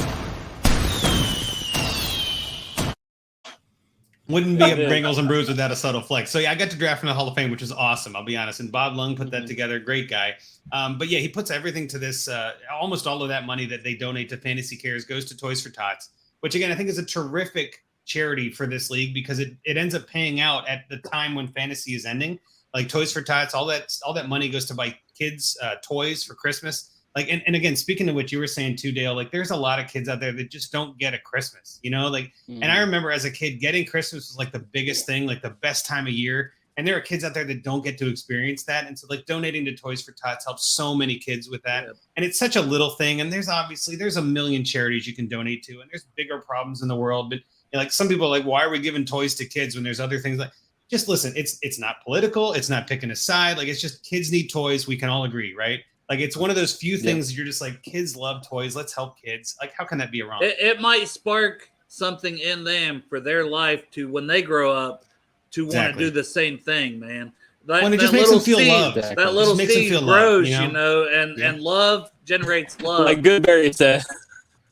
Wouldn't be a Bengals and Brews without a subtle flex. So yeah, I got to draft from the Hall of Fame, which was awesome. I'll be honest. And Bob Lung put that together. Great guy. But yeah, he puts everything to this. Almost all of that money that they donate to Fantasy Cares goes to Toys for Tots, which again I think is a terrific charity for this league, because it ends up paying out at the time when fantasy is ending. Like Toys for Tots, all that money goes to buy kids toys for Christmas. Like, and again, speaking of what you were saying too, Dale, like there's a lot of kids out there that just don't get a Christmas, you know, like, and I remember as a kid getting Christmas was like the biggest thing, like the best time of year. And there are kids out there that don't get to experience that. And so like donating to Toys for Tots helps so many kids with that. Yeah. And it's such a little thing. And there's a million charities you can donate to, and there's bigger problems in the world. But you know, like some people are like, why are we giving toys to kids when there's other things? Like, just listen, it's not political. It's not picking a side. Like, it's just kids need toys. We can all agree, right? Like, it's one of those few things that you're just like, kids love toys. Let's help kids. Like, how can that be wrong? It might spark something in them for their life to, when they grow up, to want to do the same thing, man. When it just makes them feel loved. That little seed grows, you know, and love generates love. Like Goodberry said.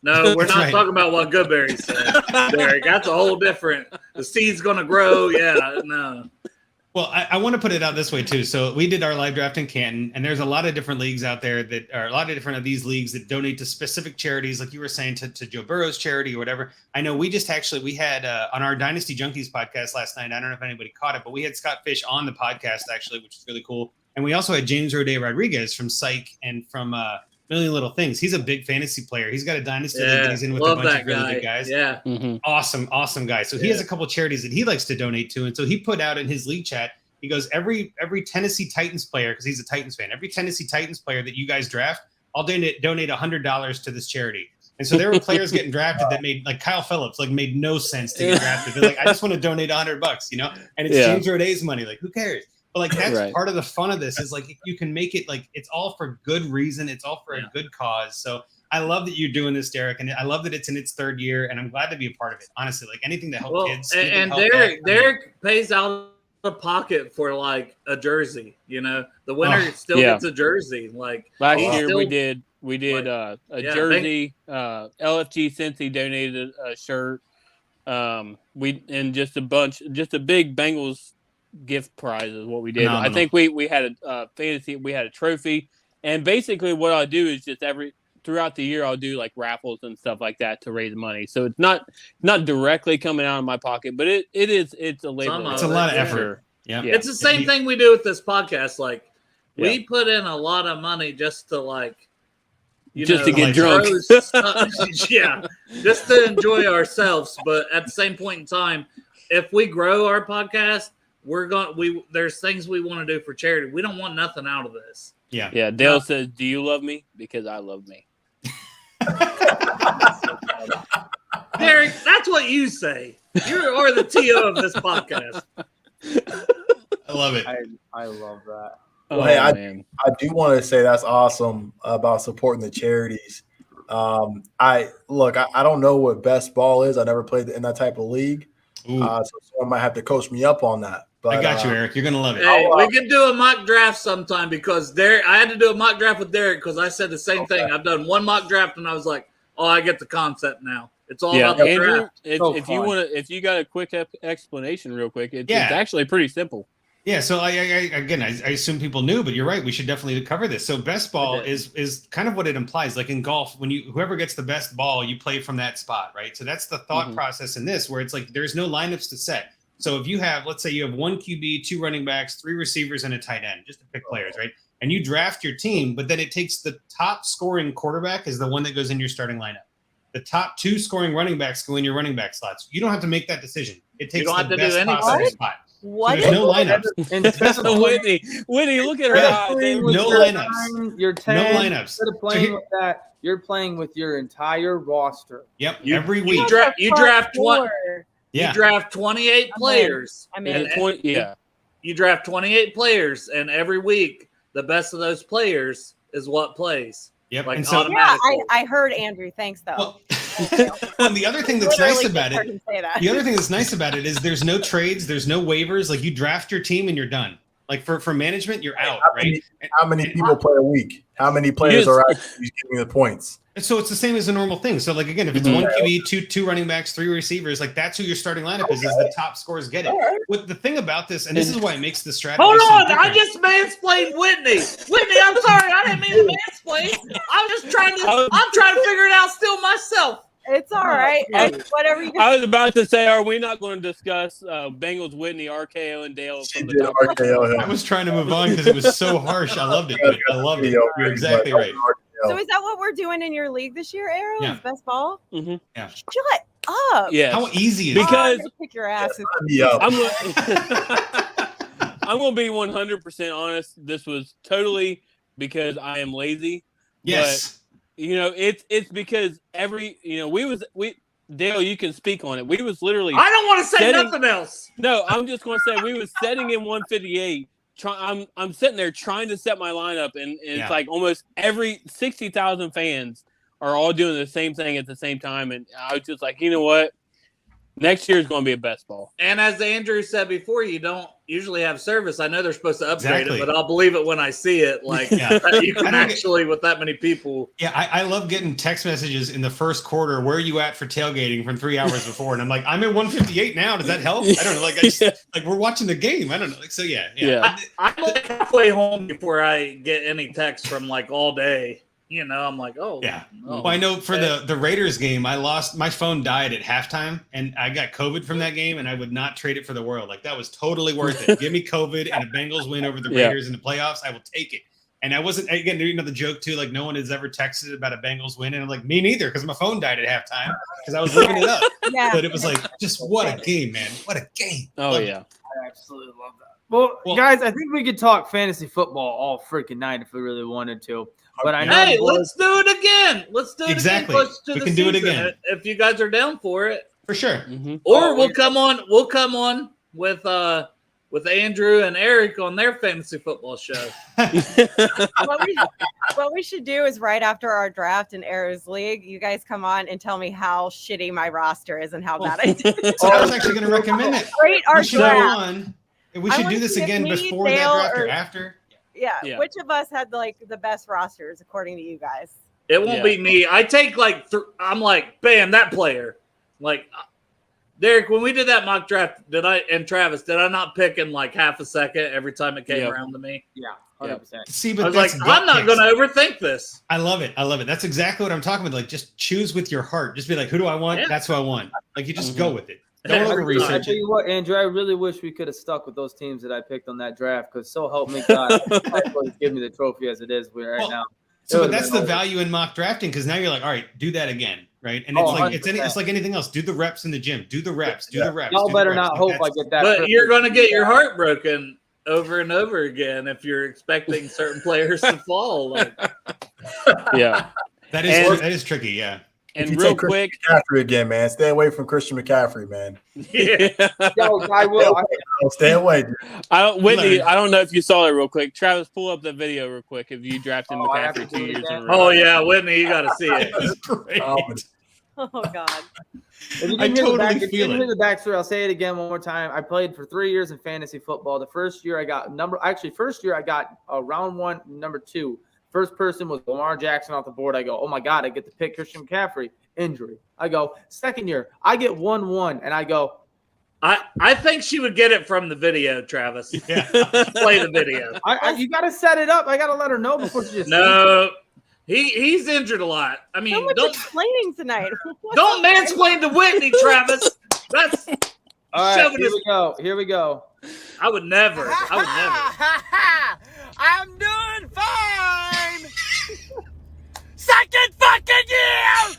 No, we're not talking about what Goodberry said, Derek. That's a whole different. The seed's going to grow. Yeah, no. Well, I want to put it out this way too. So we did our live draft in Canton, and there's a lot of different leagues out there that are a lot of different of these leagues that donate to specific charities, like you were saying, to Joe Burrow's charity or whatever. I know we had on our Dynasty Junkies podcast last night. I don't know if anybody caught it, but we had Scott Fish on the podcast actually, which is really cool. And we also had James Roday Rodriguez from Psych and from Million Little Things. He's a big fantasy player. He's got a Dynasty league that he's in with a bunch of really big guys. Yeah. Awesome guy. So he has a couple charities that he likes to donate to. And so he put out in his league chat, he goes, every Tennessee Titans player, because he's a Titans fan, every Tennessee Titans player that you guys draft, I'll donate $100 to this charity. And so there were players getting drafted that made, like Kyle Phillips, like made no sense to get drafted. They're like, I just want to donate $100, you know? And it's James Roday's money. Like, who cares? But like, that's part of the fun of this, is like, you can make it like, it's all for good reason. It's all for a good cause. So I love that you're doing this, Derek. And I love that it's in its third year, and I'm glad to be a part of it. Honestly, like anything to help kids. And Derek pays out the pocket for like a jersey, you know, the winner still gets a jersey. Like last year we did a jersey, LFG Cincy donated a shirt. Just a big Bengals gift prize is what we did. I think we had a fantasy, we had a trophy, and basically what I'll do is just throughout the year I'll do like raffles and stuff like that to raise money. So it's not directly coming out of my pocket, but it's a labor. It's a lot of effort. Yeah. It's the same thing we do with this podcast. Like we put in a lot of money just to like, to get drunk. Just to enjoy ourselves. But at the same point in time, if we grow our podcast, there's things we want to do for charity. We don't want nothing out of this. Yeah. Yeah. Dale says, "Do you love me? Because I love me." Derek, that's what you say. You are the TO of this podcast. I love it. I love that. Well, hey, I do want to say that's awesome about supporting the charities. I don't know what best ball is. I never played in that type of league. So someone might have to coach me up on that. But I got you, Eric. You're gonna love it. Hey, we can do a mock draft sometime because I had to do a mock draft with Derek because I said the same thing. I've done one mock draft and I was like, oh, I get the concept now. It's all about the Andrew, draft. if you got a quick explanation real quick, it's actually pretty simple. Yeah, so I assume people knew, but you're right. We should definitely cover this. So best ball is kind of what it implies. Like in golf, when whoever gets the best ball, you play from that spot, right? So that's the thought process in this, where it's like there's no lineups to set. So if you have, let's say you have 1 QB, 2 running backs, 3 receivers, and a tight end, just to pick players, right? And you draft your team, but then it takes the top scoring quarterback is the one that goes in your starting lineup. The top 2 scoring running backs go in your running back slots. You don't have to make that decision. It takes the best possible spot. What? So there's no lineups. Whitney, look at her eyes. No lineups. Your 10, no lineups. Instead of playing with that, you're playing with your entire roster. Yep. Every week. You draft one. Yeah. You draft 28 players. You draft 28 players, and every week the best of those players is what plays. Yep. Like and so, I heard Andrew. Thanks, though. Well, and the other thing that's nice about it, the other thing that's nice about it is there's no trades, there's no waivers. Like you draft your team and you're done. Like for management, you're out, right? How many people play a week? How many players are actually giving the points? And so it's the same as a normal thing. So like again, if it's 1 QB, two running backs, 3 receivers, like that's who your starting lineup is the top scorers get it. What the thing about this, and this is why it makes the strategy. Hold on, so I just mansplained Whitney. Whitney, I'm sorry, I didn't mean to mansplain. I'm trying to figure it out still myself. It's all right. Whatever you I was about to say, are we not going to discuss Bengals Whitney, RKO, and Dale from the top? I was trying to move on because it was so harsh. I loved it. I loved it. You're exactly right. So is that what we're doing in your league this year, Arrow? Yeah. Is best ball? Yeah. Shut up. Yeah. How easy is it? Because kick your ass. I'm going to be 100% honest. This was totally because I am lazy. Yes. But, it's because Dale, you can speak on it. We was literally. I don't want to say nothing else. No, I'm just going to say we was setting in 158. I'm sitting there trying to set my lineup, and it's like almost every 60,000 fans are all doing the same thing at the same time. And I was just like, you know what? Next year is going to be a best ball. And as Andrew said before, you don't usually have service. I know they're supposed to upgrade it, but I'll believe it when I see it. Like you can actually, with that many people. Yeah, I love getting text messages in the first quarter. Where are you at for tailgating from 3 hours before? And I'm like, I'm at 158 now. Does that help? I don't know. Like we're watching the game. I don't know. Like, so yeah. I'm like halfway home before I get any text from like all day. I'm like, oh. Yeah. Well, I know for the Raiders game, my phone died at halftime, and I got COVID from that game, and I would not trade it for the world. Like, that was totally worth it. Give me COVID and a Bengals win over the Raiders in the playoffs. I will take it. And I wasn't, again, the joke too, like no one has ever texted about a Bengals win. And I'm like, me neither, because my phone died at halftime because I was living it up. But it was like, just what a game, man. What a game. Oh, yeah. I absolutely love that. Well, guys, I think we could talk fantasy football all freaking night if we really wanted to. But I know. Hey, let's do it again. Let's do it exactly. again. We can do it again if you guys are down for it. For sure. Mm-hmm. Or we'll come on with Andrew and Eric on their fantasy football show. What we should do is right after our draft in Arrow's league, you guys come on and tell me how shitty my roster is and how bad I did. So I was actually going to recommend it. Rate our draft. We should do this again before that draft or after. Yeah. Which of us had the best rosters according to you guys? It won't be me. I take I'm like, bam, that player. Like, Derek, when we did that mock draft, Travis, did I not pick in like half a second every time it came around to me? Yeah, 100%. See, but I was like, I'm not going to overthink this. I love it. That's exactly what I'm talking about. Like, just choose with your heart. Just be like, who do I want? That's who I want. Like, you just go with it. Don't over research. I tell you what, Andrew, I really wish we could have stuck with those teams that I picked on that draft because so help me God, give me the trophy as it is now. So, but that's the value in mock drafting because now you're like, all right, do that again, right? And it's like anything else. Do the reps in the gym. Do the reps. Do the reps. Y'all better not hope I get that. But you're going to get your heart broken over and over again if you're expecting certain players to fall. That is tricky. Yeah. And real quick, McCaffrey again, man. Stay away from Christian McCaffrey, man. Yo, I will. Stay away. Whitney, I don't know if you saw it real quick. Travis, pull up the video real quick if you drafted McCaffrey 2 years in a row. Oh, yeah, Whitney, you got to see it. That was great. Oh, God. I totally feel hear it. the backstory, I'll say it again one more time. I played for 3 years in fantasy football. The first year I got round 1, number 2. First person was Lamar Jackson off the board. I go, oh my God, I get to pick Christian McCaffrey. Injury. I go, second year, I get 1-1, and I go, I think she would get it from the video, Travis. Yeah. Play the video. You got to set it up. I got to let her know before she just No. He's injured a lot. I mean, So much don't explaining tonight. don't mansplain to Whitney, Travis. That's all right, chauvinist. Here we go. I would never. I'm doing fine. Second fucking year.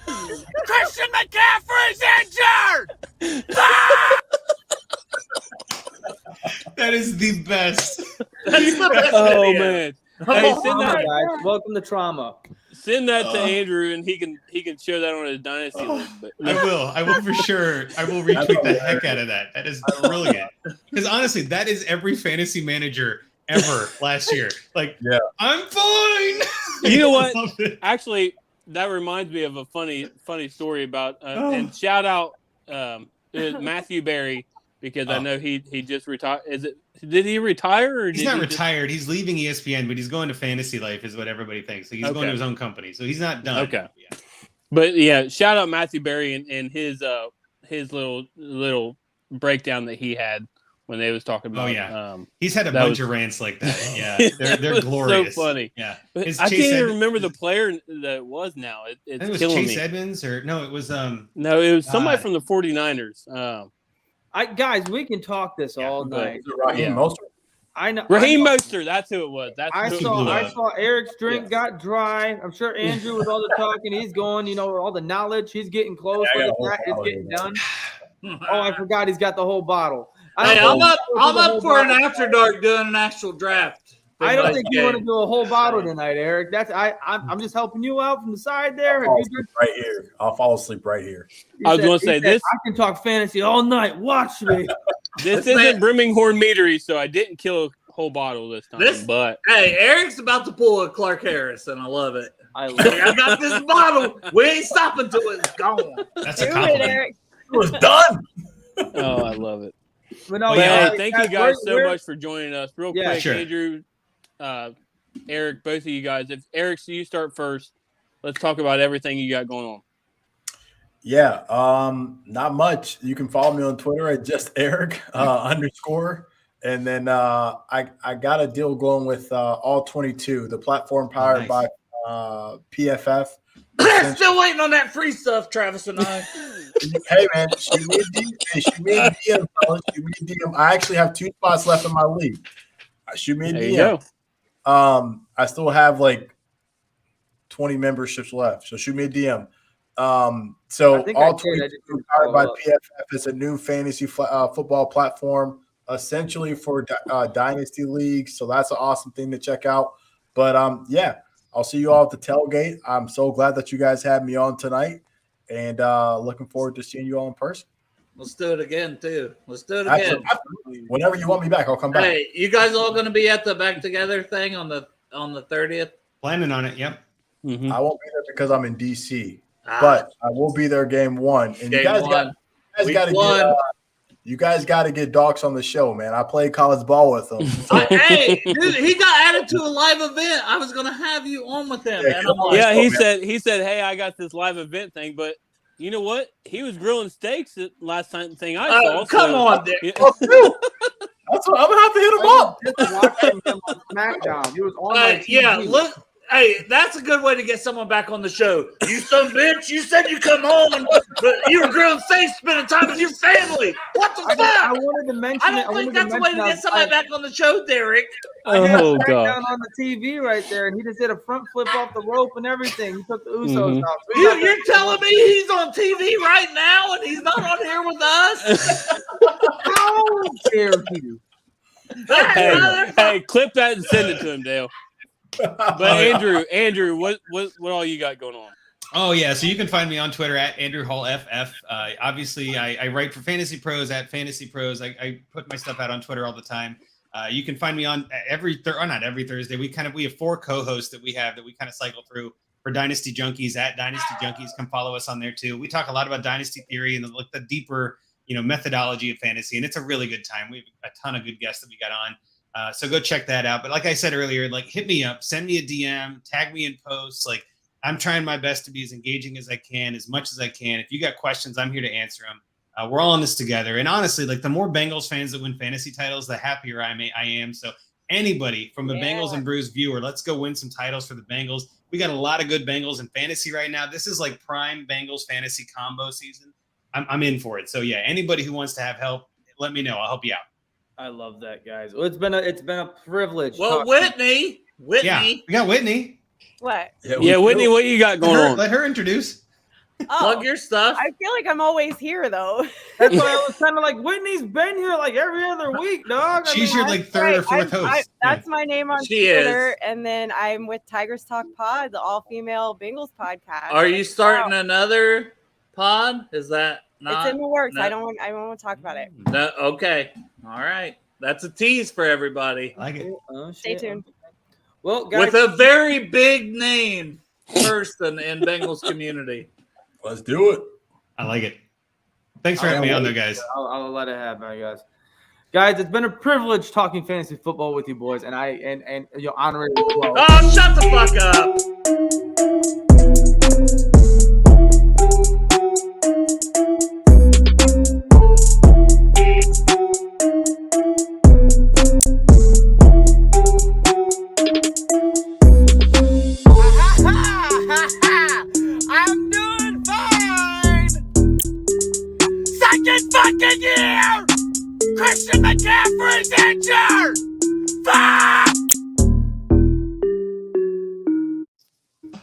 Christian McCaffrey's injured. That is the best. That's the best Oh video. man! Hey, Trauma, guys. Welcome to trauma. send that to Andrew, and he can share that on his Dynasty league. But I will for sure. I will retweet the heck out of that. That is brilliant. Because honestly, that is every fantasy manager ever last year. Like, Yeah. I'm fine. you know I what? love it. Actually, that reminds me of a funny story about and shout out Matthew Berry, because I know he just retired. Did he retire or He's did not he retired. He's leaving ESPN, but he's going to Fantasy Life, is what everybody thinks. So he's going to his own company. So he's not done. Okay. Yeah. But yeah, shout out Matthew Berry and his little breakdown that he had when they was talking about. Oh yeah, he's had a bunch of rants like that. Yeah, they're glorious. So funny. Yeah, I can't even remember the player that it was now. It's it was killing Chase me. Edmonds or no, it was No, it was somebody from the 49ers. Guys, we can talk this all night. Raheem Mostert. I know. Raheem Mostert, that's who it was. I saw Eric's drink got dry. I'm sure Andrew with all the talking, he's going, all the knowledge, he's getting close. It's getting done. Oh, I forgot he's got the whole bottle. I'm up for an after dark doing an actual draft. I don't think you want to do a whole bottle tonight, Eric. I'm just helping you out from the side there. Right here. I'll fall asleep right here. I was going to say this. I can talk fantasy all night. Watch me. This isn't Birmingham meadery, so I didn't kill a whole bottle this time. Hey, Eric's about to pull a Clark Harris, and I love it. I got this bottle. We ain't stopping till it's gone. That's a compliment. Eric. It was done. Oh, I love it. But no, hey, thank you guys so much for joining us. Real quick, sure. Andrew, Eric, both of you guys. If Eric, so you start first. Let's talk about everything you got going on. Yeah, not much. You can follow me on Twitter at just Eric _ and then I got a deal going with All 22, the platform powered by PFF. Still waiting on that free stuff, Travis and I. Hey man, shoot me a DM, fellas. Shoot me a DM. I actually have 2 spots left in my league. Shoot me a There DM. you go. I still have like 20 memberships left, so shoot me a DM. So All 22 powered by PFF is a new fantasy football platform, essentially for dynasty leagues. So that's an awesome thing to check out. But yeah, I'll see you all at the tailgate. I'm so glad that you guys had me on tonight, and looking forward to seeing you all in person. Let's do it again, too. Let's do it again. Absolutely. Whenever you want me back, I'll come back. Hey, you guys all going to be at the back together thing on the 30th? Planning on it. Yep. Mm-hmm. I won't be there because I'm in DC, but I will be there game 1. And you guys got to get Docs on the show, man. I played college ball with him. Hey, dude, he got added to a live event. I was going to have you on with him, man. Yeah, he said, hey, I got this live event thing, but you know what? He was grilling steaks at last time thing I saw. Come on, Dick. That's what I'm gonna have to hit him up. Just watching him on SmackDown. He was on my TV. Yeah, look. Hey, that's a good way to get someone back on the show. You son bitch, you said you come home, but you were grilling steaks, spending time with your family. What the fuck? I wanted to mention I don't think that's a way to get somebody back on the show, Derek. Oh, God. Down on the TV right there, and he just did a front flip off the rope and everything. He took the Usos out. So You're telling me he's on TV right now and he's not on here with us? How dare you? Hey, clip that and send it to him, Dale. But Andrew, what all you got going on? Oh yeah, so you can find me on Twitter at Andrew Hall FF. Obviously, I write for FantasyPros at FantasyPros. I put my stuff out on Twitter all the time. You can find me on not every Thursday. We have 4 co-hosts that we kind of cycle through. for Dynasty Junkies at Dynasty Junkies. Come follow us on there too. We talk a lot about Dynasty theory and the deeper, methodology of fantasy, and it's a really good time. We have a ton of good guests that we got on. So go check that out. But like I said earlier, like hit me up, send me a DM, tag me in posts. Like I'm trying my best to be as engaging as I can, as much as I can. If you got questions, I'm here to answer them. We're all in this together. And honestly, like the more Bengals fans that win fantasy titles, the happier I am. So anybody from the Bengals and Brews viewer, let's go win some titles for the Bengals. We got a lot of good Bengals in fantasy right now. This is like prime Bengals fantasy combo season. I'm in for it. So yeah, anybody who wants to have help, let me know. I'll help you out. I love that, guys. Well, it's been a privilege. Well, Whitney. Yeah, we got Whitney. What? Yeah, Whitney, what you got going on? Let her introduce. Plug your stuff. I feel like I'm always here though. That's why I was kind of like, Whitney's been here like every other week, dog. She's your like third or fourth host. That's my name on Twitter. And then I'm with Tigers Talk Pod, the all-female Bengals podcast. Are you starting another pod? Is that not? It's in the works. No. I don't want to talk about it. No. Okay. All right. That's a tease for everybody. I like it. Stay tuned. Well, guys, With a very big name person in Bengals community. Let's do it. I like it. Thanks for having me on there, guys. I'll let it happen, guys. Guys, it's been a privilege talking fantasy football with you boys, and you're honoring as well. Oh, shut the fuck up. I'm doing fine. Second fucking year. Christian McCaffrey's injured. Fuck.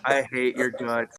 I hate your guts.